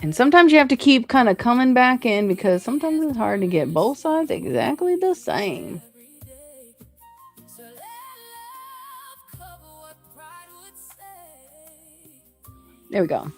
And sometimes you have to keep kind of coming back in because sometimes it's hard to get both sides exactly the same. There we go.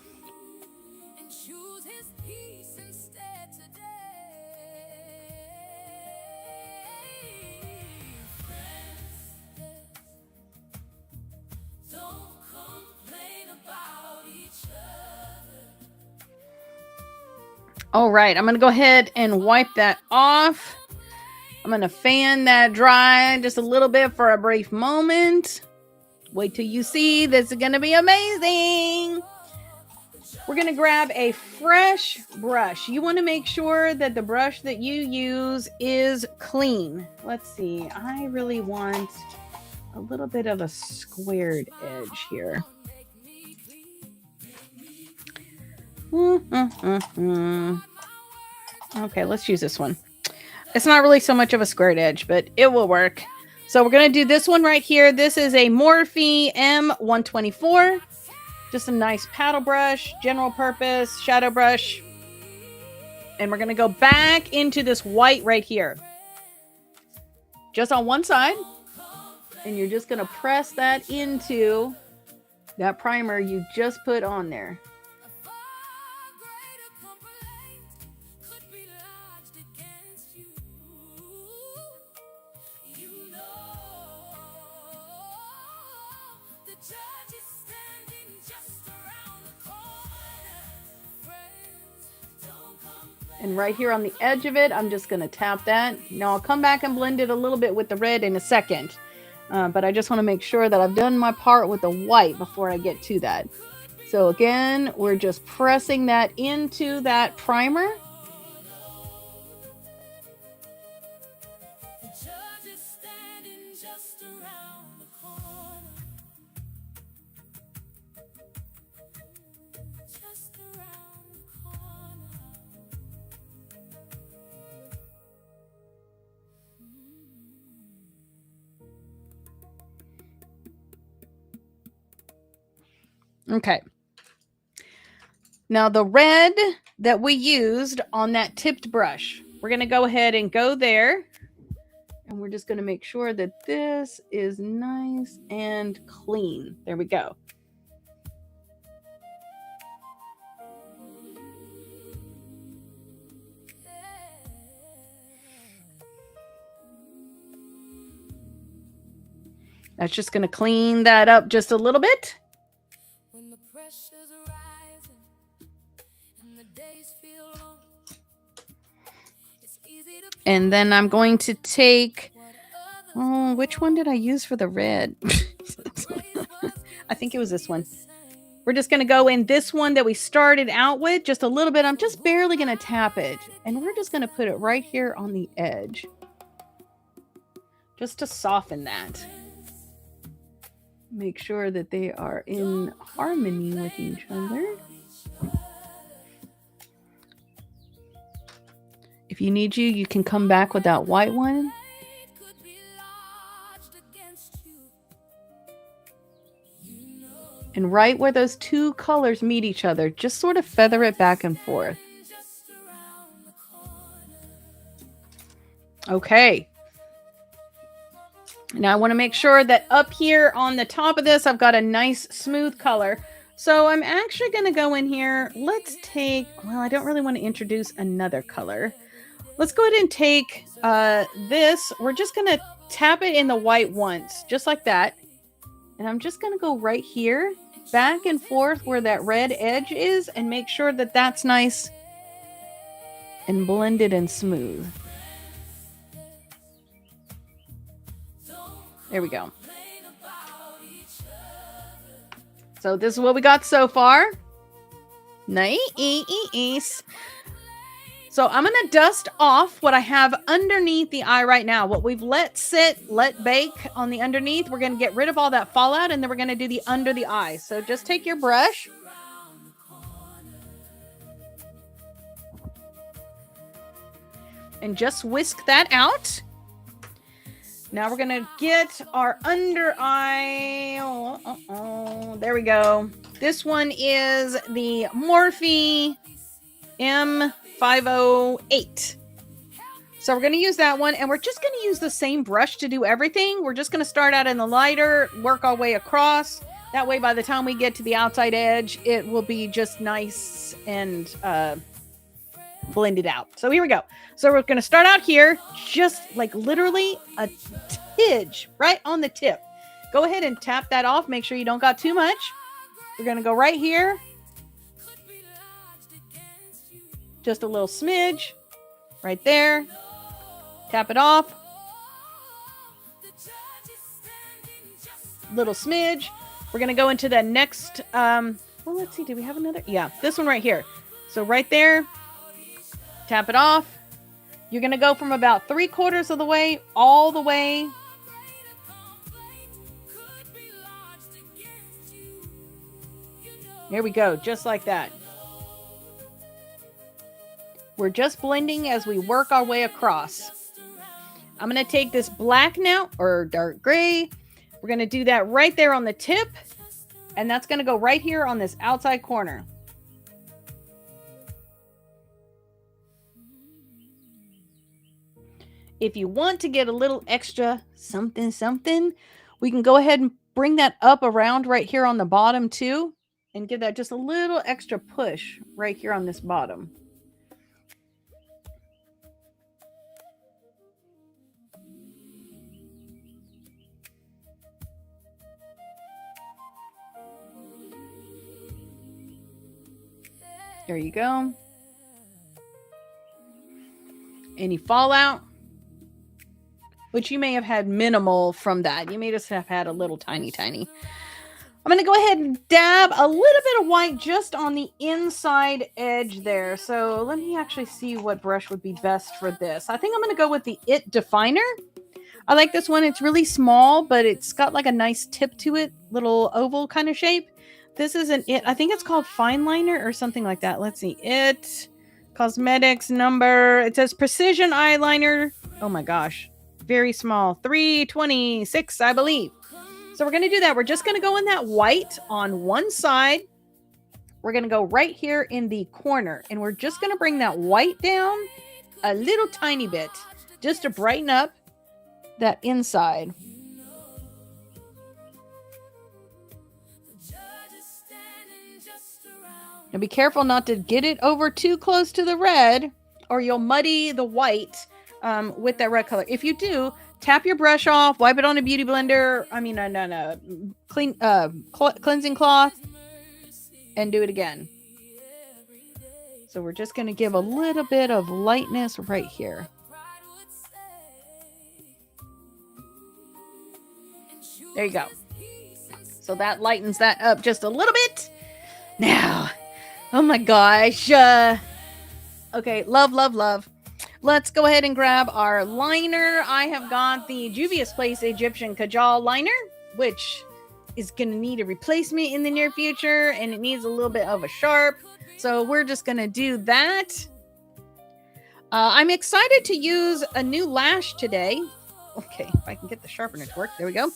All right, I'm going to go ahead and wipe that off. I'm going to fan that dry just a little bit for a brief moment. Wait till you see. This is going to be amazing. We're going to grab a fresh brush. You want to make sure that the brush that you use is clean. Let's see. I really want a little bit of a squared edge here. Okay, let's use this one. It's not really so much of a squared edge, but it will work. So we're going to do this one right here. This is a Morphe M124. Just a nice paddle brush, general purpose, shadow brush. And we're going to go back into this white right here. Just on one side. And you're just going to press that into that primer you just put on there. And right here on the edge of it, I'm just going to tap that. Now I'll come back and blend it a little bit with the red in a second. But I just want to make sure that I've done my part with the white before I get to that. So again, we're just pressing that into that primer. Okay. Now the red that we used on that tipped brush, we're going to go ahead and go there. And we're just going to make sure that this is nice and clean. There we go. That's just going to clean that up just a little bit. And then I'm going to take, which one did I use for the red? I think it was this one. We're just going to go in this one that we started out with just a little bit. I'm just barely going to tap it. And we're just going to put it right here on the edge. Just to soften that. Make sure that they are in harmony with each other. If you need you can come back with that white one. And right where those two colors meet each other, just sort of feather it back and forth. Okay. Now I want to make sure that up here on the top of this, I've got a nice smooth color. So I'm actually going to go in here. Let's take, well, I don't really want to introduce another color. Let's go ahead and take this. We're just going to tap it in the white once, just like that. And I'm just going to go right here, back and forth where that red edge is, and make sure that that's nice and blended and smooth. There we go. So this is what we got so far. Nice. So I'm going to dust off what I have underneath the eye right now. What we've let sit, let bake on the underneath. We're going to get rid of all that fallout, and then we're going to do the under the eye. So just take your brush. And just whisk that out. Now we're going to get our under eye. There we go. This one is the Morphe M508. So we're going to use that one, and we're just going to use the same brush to do everything. We're just going to start out in the lighter, work our way across. That way, by the time we get to the outside edge, it will be just nice and blended out. So here we go. So we're going to start out here, just like literally a tidge right on the tip. Go ahead and tap that off. Make sure you don't got too much. We're going to go right here. Just a little smidge right there. Tap it off. Little smidge. We're going to go into the next, well, let's see. Do we have another? Yeah, this one right here. So right there, tap it off. You're going to go from about 3/4 of the way all the way. There we go. Just like that. We're just blending as we work our way across. I'm going to take this black now, or dark gray. We're going to do that right there on the tip. And that's going to go right here on this outside corner. If you want to get a little extra something, we can go ahead and bring that up around right here on the bottom too. And give that just a little extra push right here on this bottom. There you go. Any fallout? Which you may have had minimal from that. You may just have had a little tiny. I'm going to go ahead and dab a little bit of white just on the inside edge there. So let me actually see what brush would be best for this. I think I'm going to go with the It Definer. I like this one. It's really small, but it's got like a nice tip to it. Little oval kind of shape. This is an It. I think it's called Fine Liner or something like that. Let's see. It. Cosmetics number. It says Precision Eyeliner. Oh my gosh. Very small. 326, I believe. So we're going to do that. We're just going to go in that white on one side. We're going to go right here in the corner. And we're just going to bring that white down a little tiny bit. Just to brighten up that inside. Now be careful not to get it over too close to the red, or you'll muddy the white with that red color. If you do, tap your brush off, wipe it on a beauty blender. I mean, cleansing cloth, and do it again. So we're just going to give a little bit of lightness right here. There you go. So that lightens that up just a little bit. Now, oh my gosh. Okay, love. Let's go ahead and grab our liner. I have got the Juvia's Place Egyptian Kajal liner, which is going to need a replacement in the near future, and it needs a little bit of a sharp. So we're just going to do that. I'm excited to use a new lash today. Okay, if I can get the sharpener to work. There we go.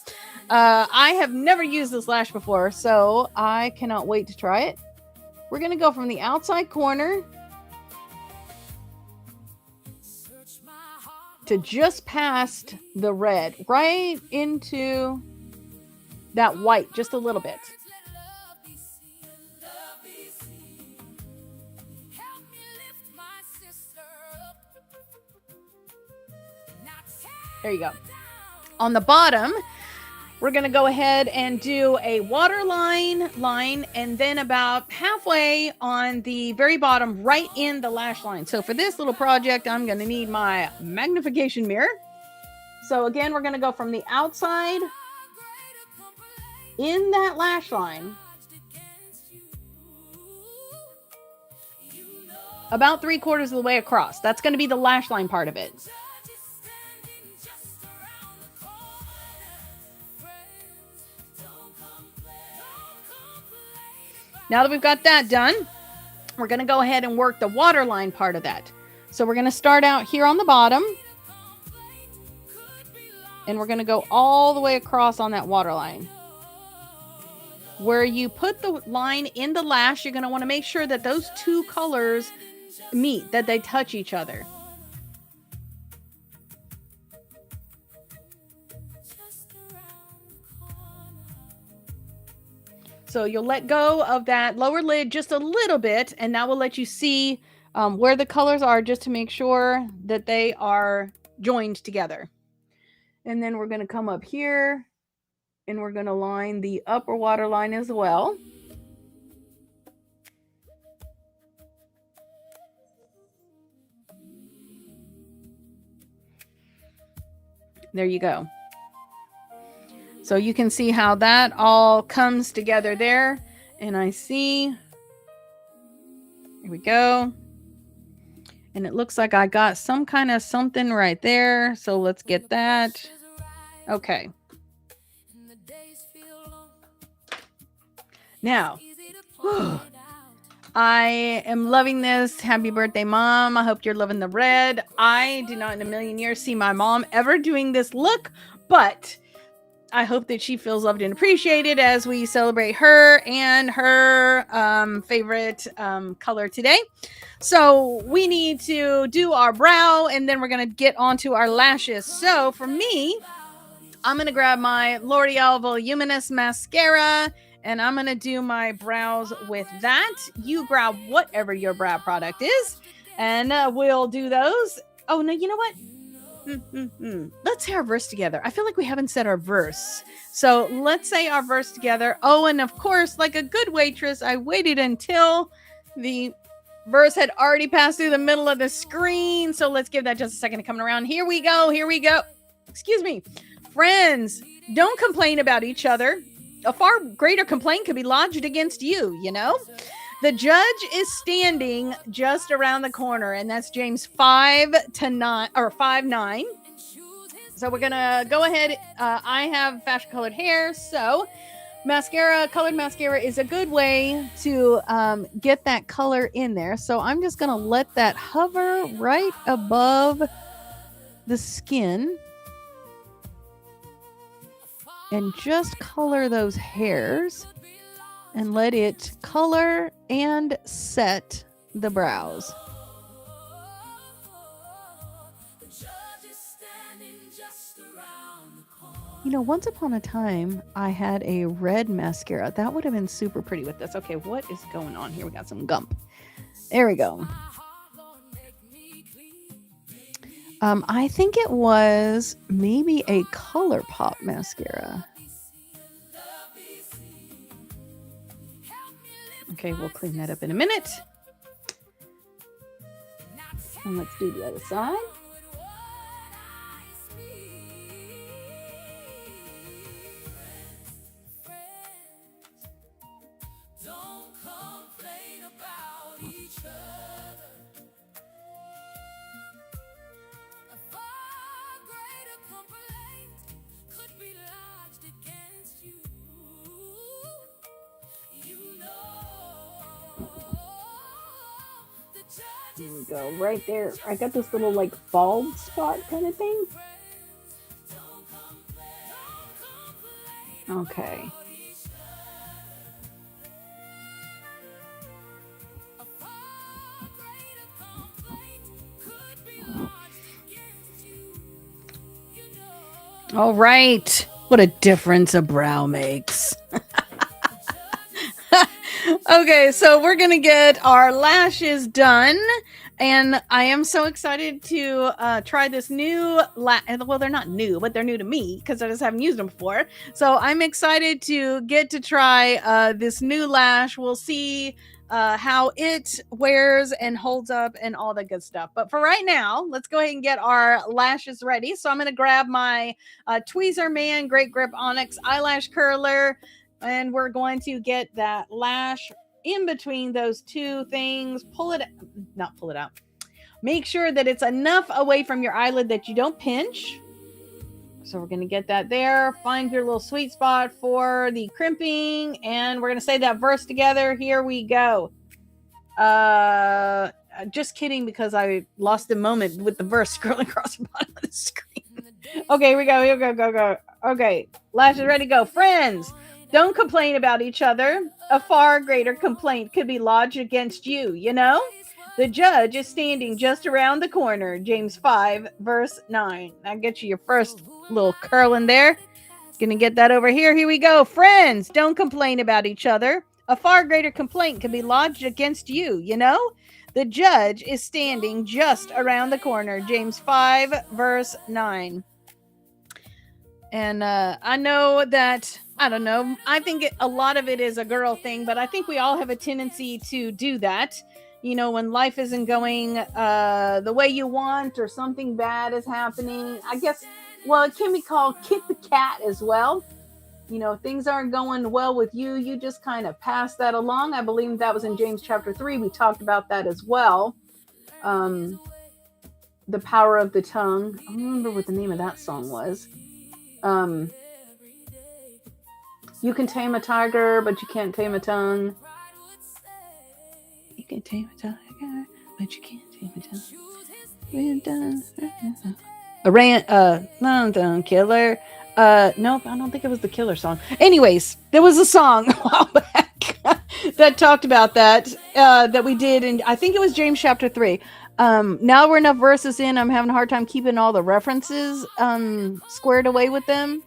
I have never used this lash before, so I cannot wait to try it. We're going to go from the outside corner to just past the red, right into that white, just a little bit. There you go. On the bottom, we're going to go ahead and do a waterline line, and then about halfway on the very bottom, right in the lash line. So for this little project, I'm going to need my magnification mirror. So again, we're going to go from the outside in that lash line, about 3/4 of the way across. That's going to be the lash line part of it. Now that we've got that done, we're going to go ahead and work the waterline part of that. So we're going to start out here on the bottom, and we're going to go all the way across on that waterline. Where you put the line in the lash, you're going to want to make sure that those two colors meet, that they touch each other. So you'll let go of that lower lid just a little bit, and that will let you see where the colors are, just to make sure that they are joined together. And then we're going to come up here and we're going to line the upper waterline as well. There you go. So you can see how that all comes together there. And I see, here we go. And it looks like I got some kind of something right there. So let's get that. Okay. Now, I am loving this. Happy birthday, Mom. I hope you're loving the red. I do not in a million years see my mom ever doing this look, but I hope that she feels loved and appreciated as we celebrate her and her favorite color today. So we need to do our brow, and then we're going to get onto our lashes. So for me, I'm going to grab my L'Oreal Voluminous Mascara, and I'm going to do my brows with that. You grab whatever your brow product is, and we'll do those. Oh, no, you know what? Let's say our verse together. I feel like we haven't said our verse. So let's say our verse together. Oh, and of course, like a good waitress, I waited until the verse had already passed through the middle of the screen. So let's give that just a second to come around. Here we go. Here we go. Excuse me. Friends, don't complain about each other. A far greater complaint could be lodged against you, you know? The judge is standing just around the corner, and that's James 5:9. So we're gonna go ahead. I have fashion colored hair, so colored mascara is a good way to get that color in there. So I'm just gonna let that hover right above the skin and just color those hairs and let it color and set the brows. You know, once upon a time, I had a red mascara. That would have been super pretty with this. Okay, what is going on here? We got some gump. There we go. I think it was maybe a ColourPop mascara. Okay, we'll clean that up in a minute. And let's do the other side. There we go, right there. I got this little like bald spot kind of thing. Okay. All right. What a difference a brow makes. Okay, so we're going to get our lashes done. And I am so excited to try this new well, they're not new, but they're new to me because I just haven't used them before. So I'm excited to get to try this new lash. We'll see how it wears and holds up and all the good stuff. But for right now, let's go ahead and get our lashes ready. So I'm going to grab my Tweezer Man Great Grip Onyx Eyelash Curler, and we're going to get that lash in between those two things. Not pull it out. Make sure that it's enough away from your eyelid that you don't pinch. So we're going to get that there. Find your little sweet spot for the crimping. And we're going to say that verse together. Here we go. Just kidding, because I lost the moment with the verse scrolling across the bottom of the screen. Okay, here we go. Here we go. Okay, lashes ready to go. Friends, don't complain about each other. A far greater complaint could be lodged against you, you know? The judge is standing just around the corner. James 5, verse 9. That gets you your first little curl in there. Gonna get that over here. Here we go. Friends, don't complain about each other. A far greater complaint can be lodged against you, you know? The judge is standing just around the corner. James 5, verse 9. And I know that, I don't know, I think a lot of it is a girl thing, but I think we all have a tendency to do that. You know, when life isn't going the way you want or something bad is happening. I guess, well, it can be called kick the cat as well. You know, things aren't going well with you. You just kind of pass that along. I believe that was in James chapter 3. We talked about that as well. The power of the tongue. I don't remember what the name of that song was. You can tame a tiger, but you can't tame a tongue. You can tame a tiger, but you can't tame a tongue. A killer. Nope, I don't think it was the Killer song. Anyways, there was a song a while back that talked about that we did, and I think it was James chapter 3. Now we're enough verses in, I'm having a hard time keeping all the references squared away with them.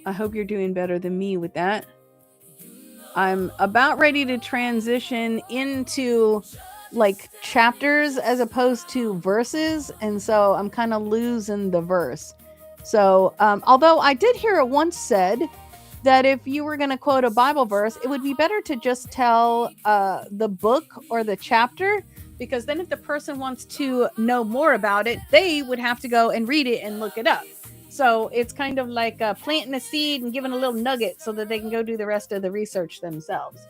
I hope you're doing better than me with that. I'm about ready to transition into like chapters as opposed to verses, and so I'm kind of losing the verse. So, although I did hear it once said that if you were going to quote a Bible verse, it would be better to just tell the book or the chapter, because then if the person wants to know more about it, they would have to go and read it and look it up. So it's kind of like planting a seed and giving a little nugget so that they can go do the rest of the research themselves.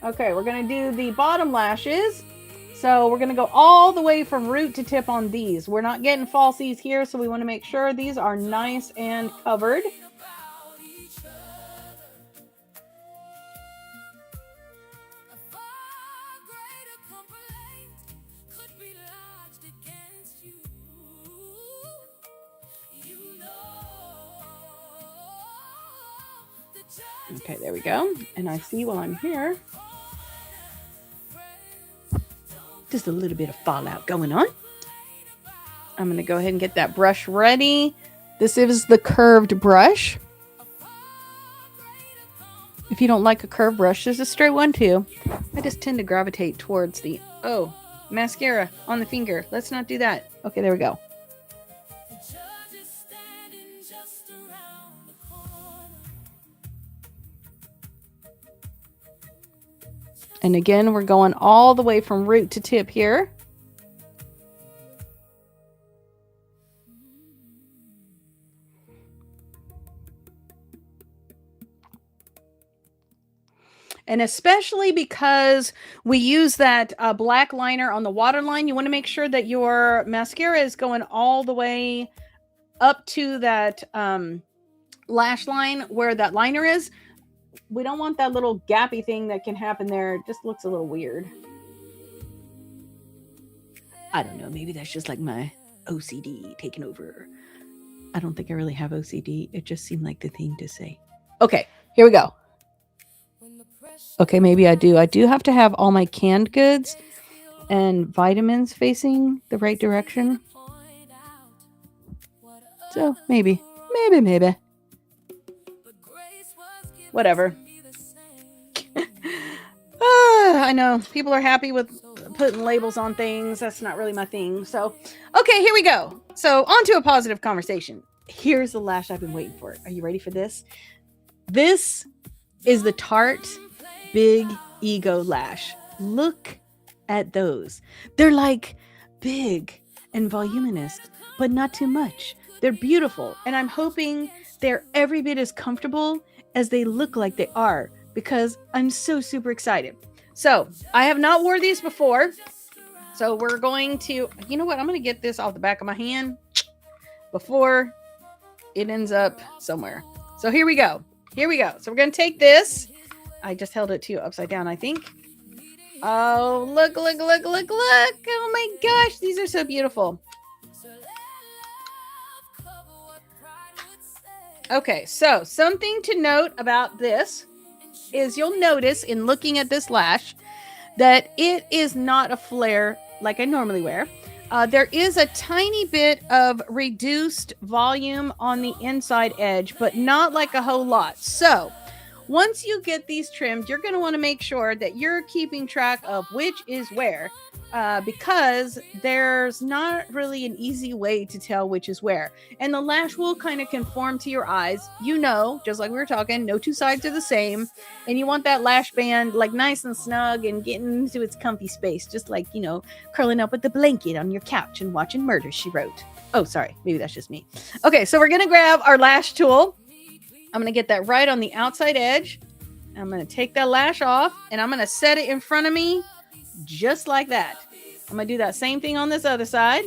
Okay, we're going to do the bottom lashes. So we're going to go all the way from root to tip on these. We're not getting falsies here, so we want to make sure these are nice and covered. Okay, there we go. And I see while I'm here, just a little bit of fallout going on. I'm going to go ahead and get that brush ready. This is the curved brush. If you don't like a curved brush, there's a straight one too. I just tend to gravitate towards the, mascara on the finger. Let's not do that. Okay, there we go. And again, we're going all the way from root to tip here. And especially because we use that black liner on the waterline, you want to make sure that your mascara is going all the way up to that lash line where that liner is. We don't want that little gappy thing that can happen there. It just looks a little weird. I don't know. Maybe that's just like my OCD taking over. I don't think I really have OCD. It just seemed like the thing to say. Okay, here we go. Okay, maybe I do. I do have to have all my canned goods and vitamins facing the right direction. So maybe. Whatever. I know people are happy with putting labels on things. That's not really my thing. So, okay, here we go. So on to a positive conversation. Here's the lash I've been waiting for. Are you ready for this? This is the Tarte Big Ego Lash. Look at those. They're like big and voluminous, but not too much. They're beautiful. And I'm hoping they're every bit as comfortable as they look like they are, because I'm so super excited. So I have not worn these before. So we're going to, you know what? I'm going to get this off the back of my hand before it ends up somewhere. So here we go. So we're going to take this. I just held it to you upside down, I think. Oh, look. Oh my gosh. These are so beautiful. Okay, so something to note about this is you'll notice in looking at this lash that it is not a flare like I normally wear. There is a tiny bit of reduced volume on the inside edge, but not like a whole lot. So once you get these trimmed, you're going to want to make sure that you're keeping track of which is where, because there's not really an easy way to tell which is where. And the lash will kind of conform to your eyes. You know, just like we were talking, no two sides are the same. And you want that lash band like nice and snug and getting into its comfy space, just like, you know, curling up with the blanket on your couch and watching Murder, She Wrote. Oh, sorry. Maybe that's just me. Okay, so we're going to grab our lash tool. I'm going to get that right on the outside edge. I'm going to take that lash off and I'm going to set it in front of me just like that. I'm going to do that same thing on this other side.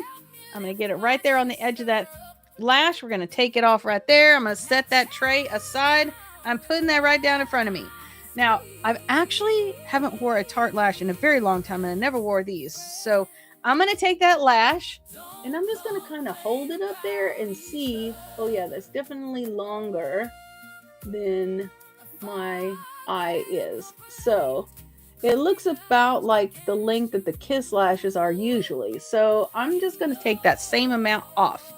I'm going to get it right there on the edge of that lash. We're going to take it off right there. I'm going to set that tray aside. I'm putting that right down in front of me. Now, I've actually haven't wore a Tarte lash in a very long time and I never wore these. So I'm going to take that lash and I'm just going to kind of hold it up there and see. Oh yeah, that's definitely longer than my eye is. So it looks about like the length that the kiss lashes are usually. So I'm just going to take that same amount off.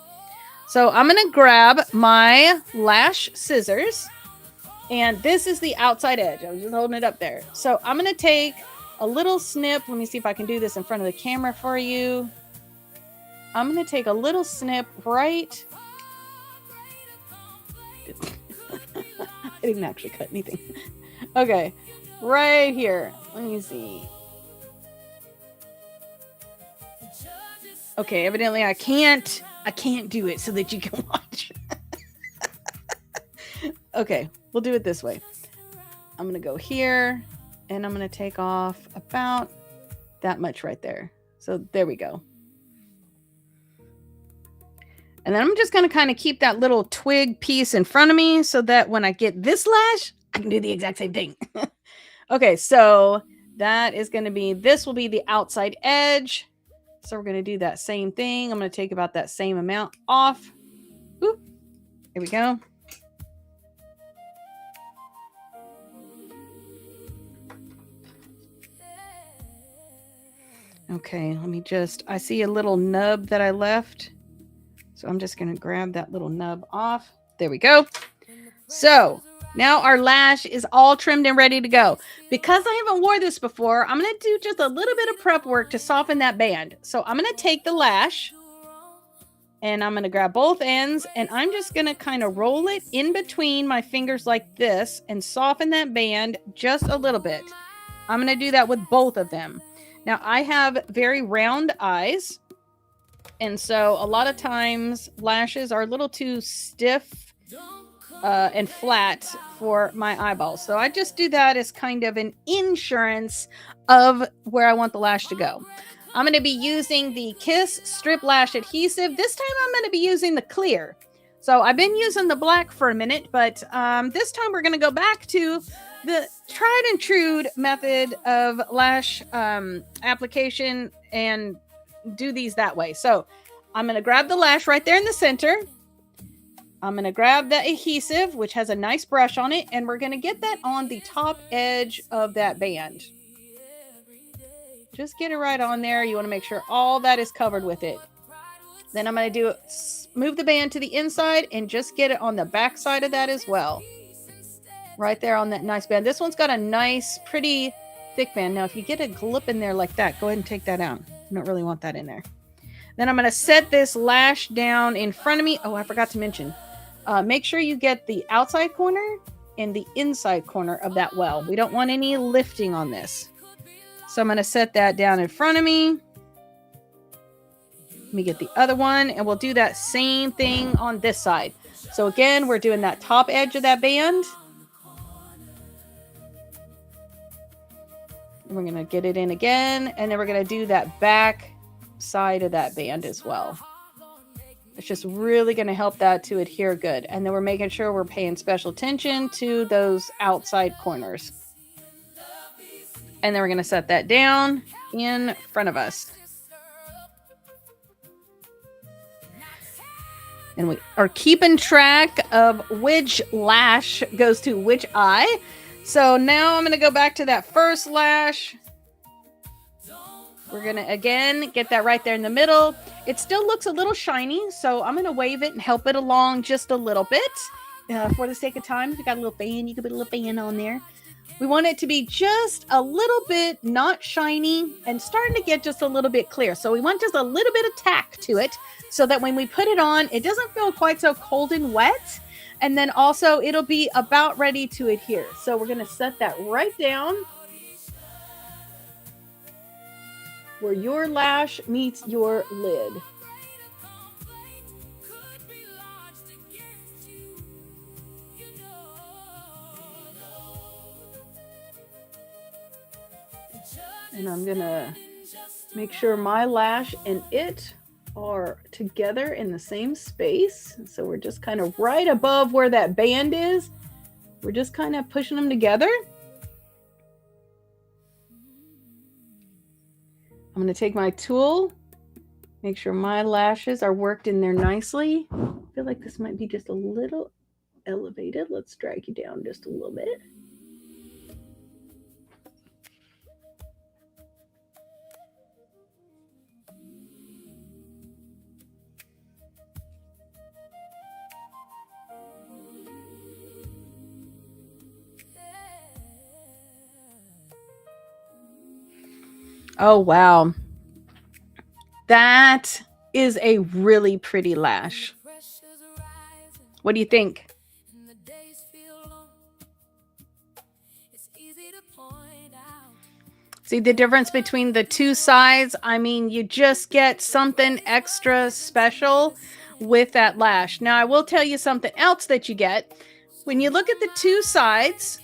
So I'm going to grab my lash scissors and this is the outside edge. I was just holding it up there. So I'm going to take a little snip. Let me see if I can do this in front of the camera for you. I'm going to take a little snip right. I didn't actually cut anything. Okay, right here. Let me see. Okay, evidently I can't do it so that you can watch. Okay, we'll do it this way. I'm going to go here and I'm going to take off about that much right there. So there we go. And then I'm just going to kind of keep that little twig piece in front of me so that when I get this lash, I can do the exact same thing. Okay, so that is going to be, this will be the outside edge. So we're going to do that same thing. I'm going to take about that same amount off. Oop, here we go. Okay, let me just, I see a little nub that I left. So I'm just going to grab that little nub off. There we go. So now our lash is all trimmed and ready to go. Because I haven't worn this before, I'm going to do just a little bit of prep work to soften that band. So I'm going to take the lash and I'm going to grab both ends and I'm just going to kind of roll it in between my fingers like this and soften that band just a little bit. I'm going to do that with both of them. Now I have very round eyes. And so a lot of times lashes are a little too stiff and flat for my eyeballs. So I just do that as kind of an insurance of where I want the lash to go. I'm going to be using the Kiss Strip Lash Adhesive. This time I'm going to be using the clear. So I've been using the black for a minute, but this time we're going to go back to the tried and true method of lash application and do these that way. So I'm going to grab the lash right there in the center. I'm going to grab the adhesive, which has a nice brush on it, and we're going to get that on the top edge of that band. Just get it right on there. You want to make sure all that is covered with it. Then I'm going to move the band to the inside and just get it on the back side of that as well. Right there on that nice band. This one's got a nice, pretty thick band. Now, if you get a glip in there like that, go ahead and take that out. I don't really want that in there. Then I'm going to set this lash down in front of me. Oh, I forgot to mention. Make sure you get the outside corner and the inside corner of that well. We don't want any lifting on this. So I'm going to set that down in front of me. Let me get the other one, and we'll do that same thing on this side. So again, we're doing that top edge of that band. And we're going to get it in again, and then we're going to do that back side of that band as well. It's just really going to help that to adhere good. And then we're making sure we're paying special attention to those outside corners. And then we're going to set that down in front of us. And we are keeping track of which lash goes to which eye. So now I'm going to go back to that first lash. We're going to, again, get that right there in the middle. It still looks a little shiny, so I'm going to wave it and help it along just a little bit. For the sake of time, if you got a little fan, you can put a little fan on there. We want it to be just a little bit not shiny and starting to get just a little bit clear. So we want just a little bit of tack to it so that when we put it on, it doesn't feel quite so cold and wet. And then also it'll be about ready to adhere. So we're going to set that right down where your lash meets your lid. And I'm going to make sure my lash and it are together in the same space. So we're just kind of right above where that band is. We're just kind of pushing them together. I'm going to take my tool, make sure my lashes are worked in there nicely. I feel like this might be just a little elevated. Let's drag you down just a little bit. Oh, wow. That is a really pretty lash. What do you think? See the difference between the two sides? I mean, you just get something extra special with that lash. Now, I will tell you something else that you get. When you look at the two sides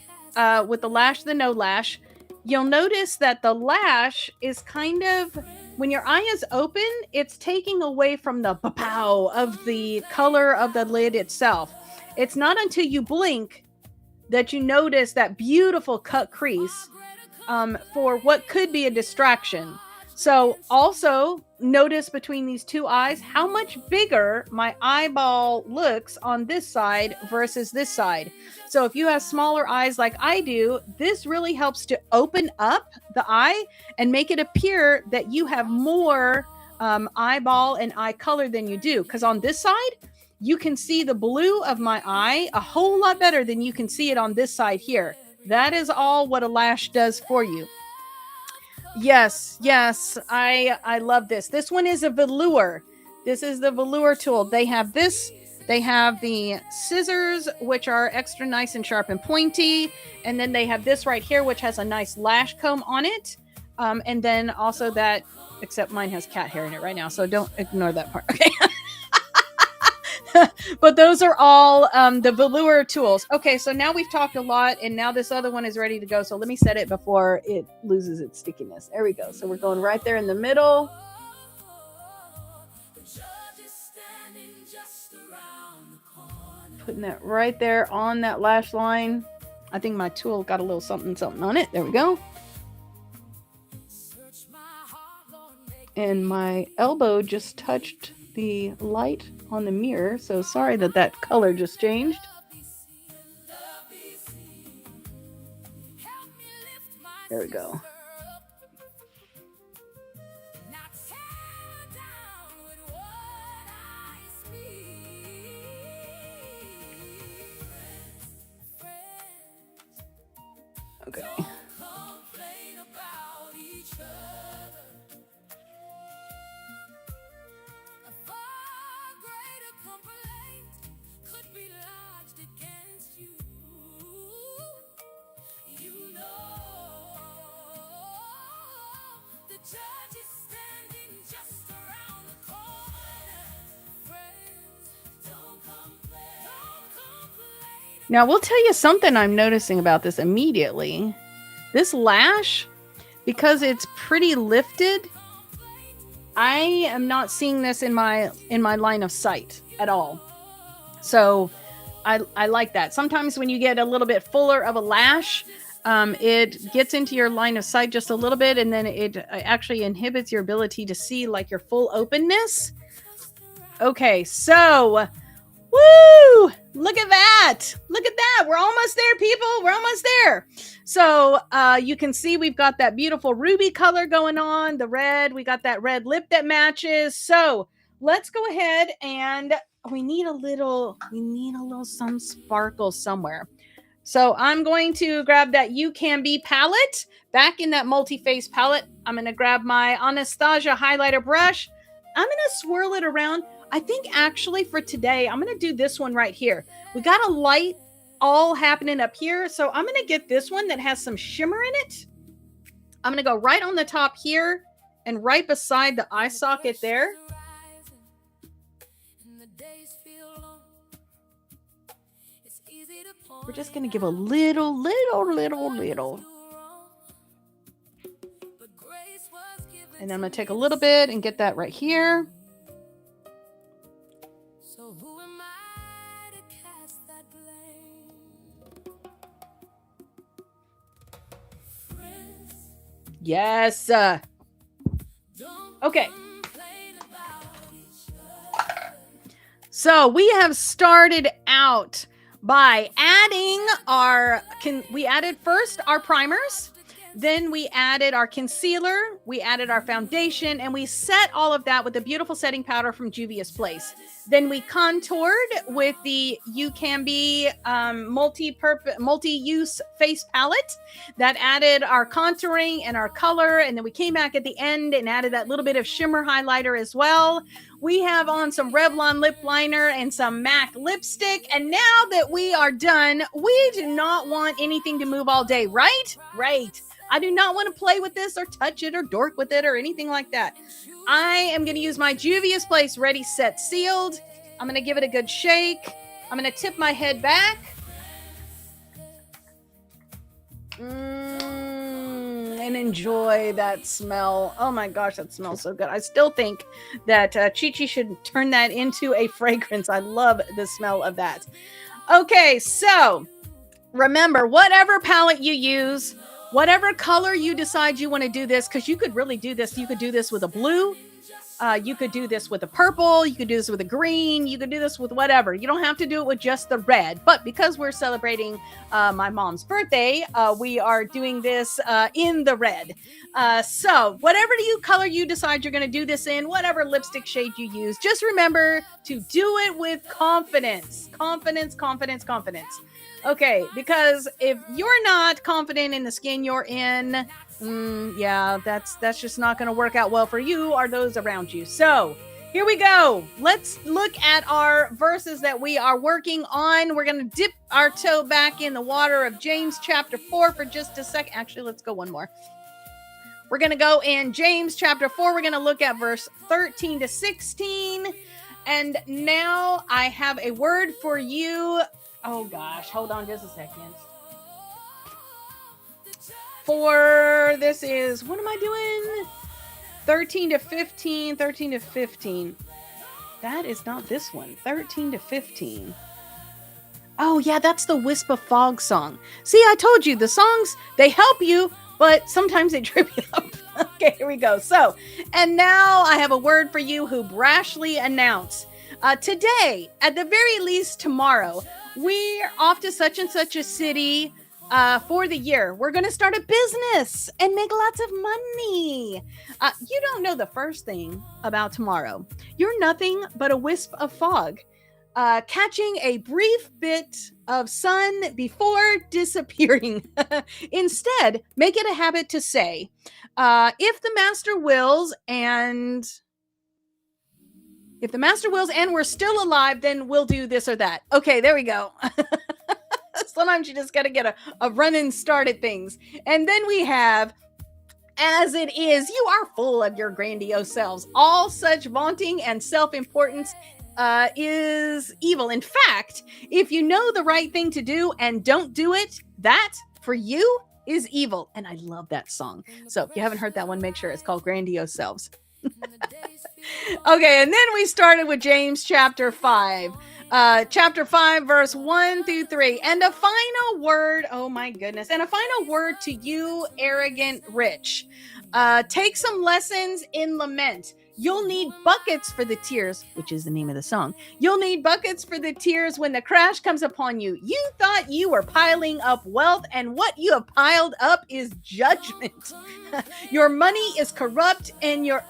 with the lash, the no lash, you'll notice that the lash is kind of, when your eye is open, it's taking away from the pow of the color of the lid itself. It's not until you blink that you notice that beautiful cut crease for what could be a distraction. So also notice between these two eyes how much bigger my eyeball looks on this side versus this side. So if you have smaller eyes like I do, this really helps to open up the eye and make it appear that you have more eyeball and eye color than you do. Because on this side, you can see the blue of my eye a whole lot better than you can see it on this side here. That is all what a lash does for you. Yes, I love this. This one is a velour. This is the velour tool. They have this. They have the scissors, which are extra nice and sharp and pointy. And then they have this right here, which has a nice lash comb on it. And then also that, except mine has cat hair in it right now, so don't ignore that part. Okay. But those are all the velour tools. Okay, so now we've talked a lot, and now this other one is ready to go. So let me set it before it loses its stickiness. There we go. So we're going right there in the middle. Putting that right there on that lash line. I think my tool got a little something on it. There we go. And my elbow just touched the light on the mirror, so sorry that color just changed. There we go. Okay. Now, we'll tell you something I'm noticing about this immediately. This lash, because it's pretty lifted, I am not seeing this in my line of sight at all. So I like that. Sometimes when you get a little bit fuller of a lash, it gets into your line of sight just a little bit, and then it actually inhibits your ability to see like your full openness. Okay, so Woo! Look at that. Look at that. We're almost there, people. We're almost there. So you can see we've got that beautiful ruby color going on, the red. We got that red lip that matches. So let's go ahead and we need a little some sparkle somewhere. So I'm going to grab that UCANBE palette, back in that multi-face palette. I'm going to grab my Anastasia highlighter brush. I'm going to swirl it around. I think actually for today, I'm going to do this one right here. We got a light all happening up here. So I'm going to get this one that has some shimmer in it. I'm going to go right on the top here and right beside the eye socket there. We're just going to give a little. And then I'm going to take a little bit and get that right here. Yes. Okay. So we have started out by adding we added first our primers, then we added our concealer, we added our foundation, and we set all of that with a beautiful setting powder from Juvia's Place. Then we contoured with the UCANBE multi-use face palette that added our contouring and our color. And then we came back at the end and added that little bit of shimmer highlighter as well. We have on some Revlon lip liner and some MAC lipstick. And now that we are done, we do not want anything to move all day, right? Right. I do not want to play with this or touch it or dork with it or anything like that. I am going to use my Juvia's Place Ready, Set, Sealed. I'm going to give it a good shake. I'm going to tip my head back. And enjoy that smell. Oh my gosh, that smells so good. I still think that Chi-Chi should turn that into a fragrance. I love the smell of that. Okay, so remember, whatever palette you use, whatever color you decide you want to do this, because you could really do this. You could do this with a blue. You could do this with a purple. You could do this with a green. You could do this with whatever. You don't have to do it with just the red. But because we're celebrating my mom's birthday, we are doing this in the red. So whatever color you decide you're going to do this in, whatever lipstick shade you use, just remember to do it with confidence. Confidence, confidence, confidence. Okay, because if you're not confident in the skin you're in, yeah, that's just not going to work out well for you or those around you. So here we go. Let's look at our verses that we are working on. We're going to dip our toe back in the water of James chapter 4 for just a second. Actually, let's go one more. We're going to go in James chapter 4. We're going to look at verse 13 to 16. And now I have a word for you. Oh gosh, hold on just a second. For this is, what am I doing? 13 to 15, 13 to 15. That is not this one. 13 to 15. Oh yeah, that's the Wisp of Fog song. See, I told you, the songs, they help you, but sometimes they trip you up. Okay, here we go. So, and now I have a word for you who brashly announce. Today, at the very least tomorrow, we're off to such and such a city for the year. We're going to start a business and make lots of money. You don't know the first thing about tomorrow. You're nothing but a wisp of fog, catching a brief bit of sun before disappearing. Instead, make it a habit to say, if the master wills and we're still alive, then we'll do this or that. Okay, there we go. Sometimes you just got to get a running start at things. And then we have, as it is, you are full of your grandiose selves. All such vaunting and self-importance is evil. In fact, if you know the right thing to do and don't do it, that for you is evil. And I love that song. So if you haven't heard that one, make sure it's called Grandiose Selves. Okay, and then we started with James chapter 5. Chapter 5, verse 1 through 3. And a final word, oh my goodness, and a final word to you, arrogant rich. Take some lessons in lament. You'll need buckets for the tears, which is the name of the song. You'll need buckets for the tears when the crash comes upon you. You thought you were piling up wealth, and what you have piled up is judgment. Your money is corrupt, and your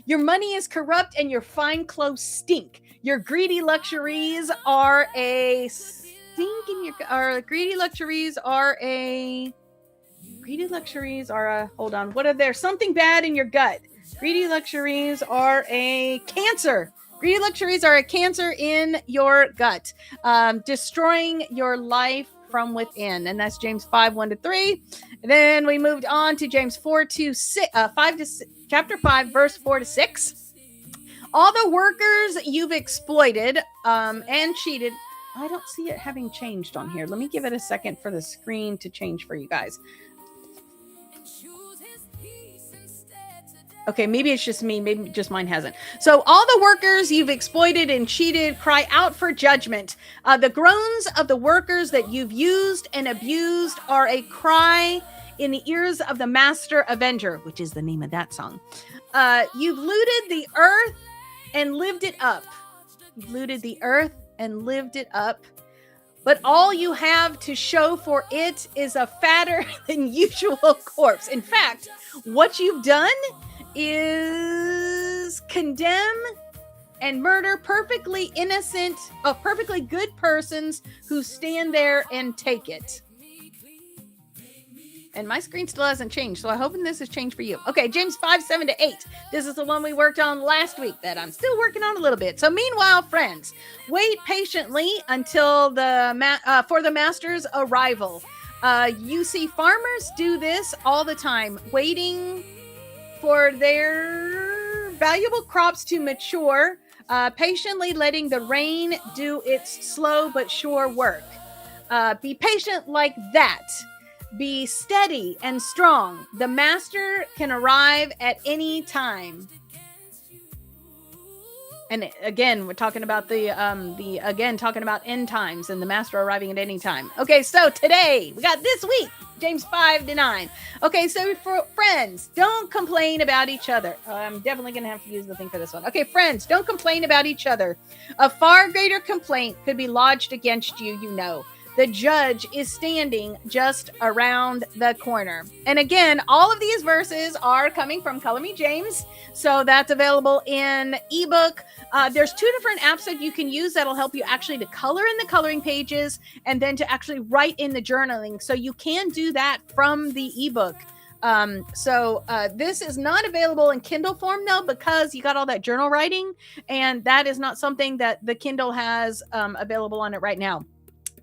money is corrupt, and your fine clothes stink. Your greedy luxuries are a stink in your. Greedy luxuries are a. Hold on. What are there? Something bad in your gut. Greedy luxuries are a cancer. Greedy luxuries are a cancer in your gut, destroying your life from within. And that's James 5, 1-3. And then we moved on to James 5 chapter 5, verse 4-6. All the workers you've exploited and cheated. I don't see it having changed on here. Let me give it a second for the screen to change for you guys. Okay, maybe it's just me. Maybe just mine hasn't. So all the workers you've exploited and cheated, cry out for judgment. The groans of the workers that you've used and abused are a cry in the ears of the Master Avenger, which is the name of that song. You've looted the earth and lived it up. You've looted the earth and lived it up. But all you have to show for it is a fatter than usual corpse. In fact, what you've done is condemn and murder perfectly good persons who stand there and take it. And my screen still hasn't changed, so I'm hoping this has changed for you. Okay, James 5, 7-8. This is the one we worked on last week that I'm still working on a little bit. So meanwhile, friends, wait patiently until for the master's arrival. You see farmers do this all the time, waiting for their valuable crops to mature, patiently letting the rain do its slow but sure work. Be patient like that. Be steady and strong. The master can arrive at any time. And again, we're talking about talking about end times and the master arriving at any time. Okay, so today we got this week, James 5-9. Okay, so for friends, don't complain about each other. I'm definitely going to have to use the thing for this one. Okay, friends, don't complain about each other. A far greater complaint could be lodged against you, you know. The judge is standing just around the corner. And again, all of these verses are coming from Color Me James. So that's available in ebook. There's 2 different apps that you can use that'll help you actually to color in the coloring pages and then to actually write in the journaling. So you can do that from the ebook. This is not available in Kindle form though, because you got all that journal writing, and that is not something that the Kindle has available on it right now.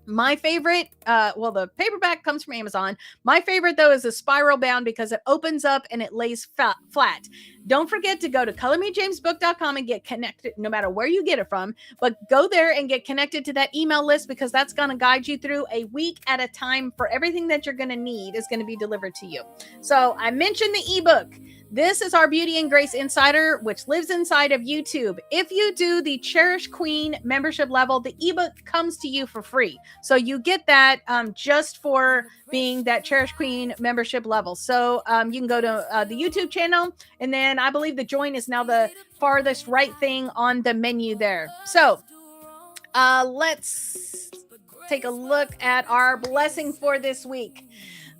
My favorite, the paperback comes from Amazon. My favorite, though, is the spiral bound because it opens up and it lays flat. Don't forget to go to colormejamesbook.com and get connected, no matter where you get it from. But go there and get connected to that email list, because that's going to guide you through a week at a time for everything that you're going to need is going to be delivered to you. So I mentioned the ebook. This is our Beauty and Grace Insider, which lives inside of YouTube. If you do the Cherish Queen membership level, the ebook comes to you for free. So you get that just for being that Cherish Queen membership level. So you can go to the YouTube channel, and then I believe the join is now the farthest right thing on the menu there. So let's take a look at our blessing for this week.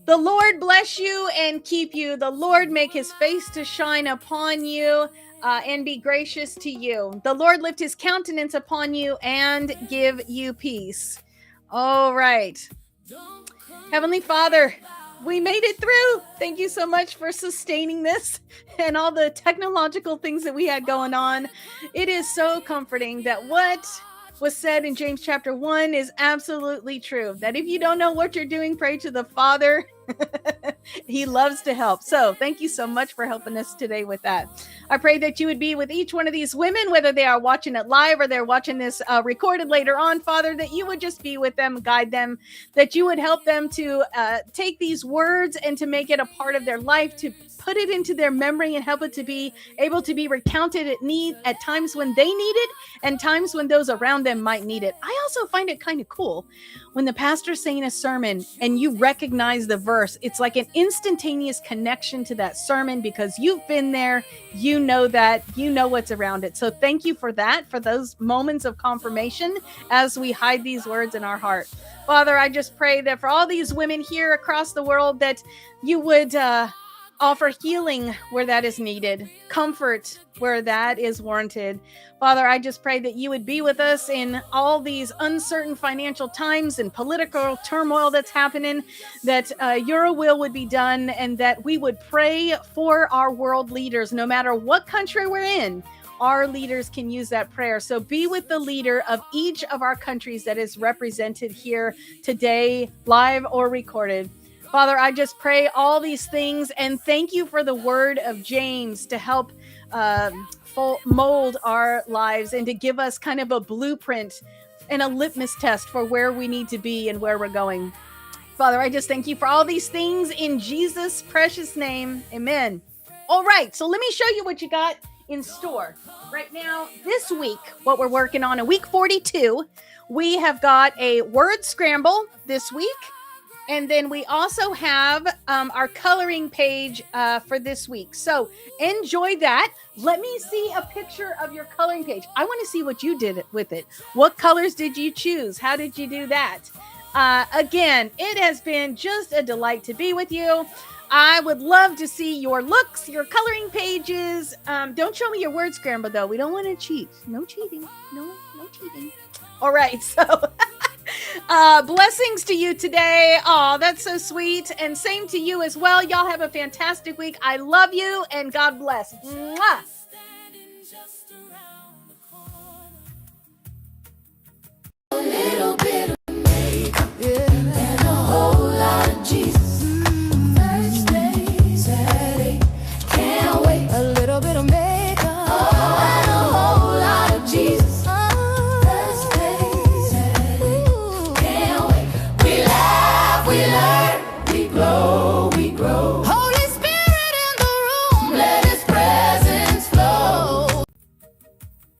The Lord bless you and keep you. The Lord make his face to shine upon you and be gracious to you. The Lord lift his countenance upon you and give you peace. All right. Heavenly Father, we made it through. Thank you so much for sustaining this and all the technological things that we had going on. It is so comforting that what was said in James chapter 1 is absolutely true. That if you don't know what you're doing, pray to the Father. He loves to help. So thank you so much for helping us today with that. I pray that you would be with each one of these women, whether they are watching it live or they're watching this recorded later on, Father, that you would just be with them, guide them, that you would help them to take these words and to make it a part of their life, to put it into their memory and help it to be able to be recounted at times when they need it and times when those around them might need it. I also find it kind of cool when the pastor's saying a sermon and you recognize the verse. It's like an instantaneous connection to that sermon because you've been there, you know that, you know what's around it. So thank you for that, for those moments of confirmation as we hide these words in our heart. Father, I just pray that for all these women here across the world, that you would offer healing where that is needed, comfort where that is warranted. Father, I just pray that you would be with us in all these uncertain financial times and political turmoil that's happening, that your will would be done, and that we would pray for our world leaders, no matter what country we're in. Our leaders can use that prayer. So be with the leader of each of our countries that is represented here today, live or recorded. Father, I just pray all these things and thank you for the word of James to help mold our lives and to give us kind of a blueprint and a litmus test for where we need to be and where we're going. Father, I just thank you for all these things in Jesus' precious name. Amen. All right, so let me show you what you got in store. Right now, this week, what we're working on, in week 42, we have got a word scramble this week. And then we also have our coloring page for this week. So enjoy that. Let me see a picture of your coloring page. I want to see what you did with it. What colors did you choose? How did you do that? Again, it has been just a delight to be with you. I would love to see your looks, your coloring pages. Don't show me your word scramble, though. We don't want to cheat. No cheating. No cheating. All right, so blessings to you today. Oh, that's so sweet. And same to you as well. Y'all have a fantastic week. I love you and God bless. Mwah!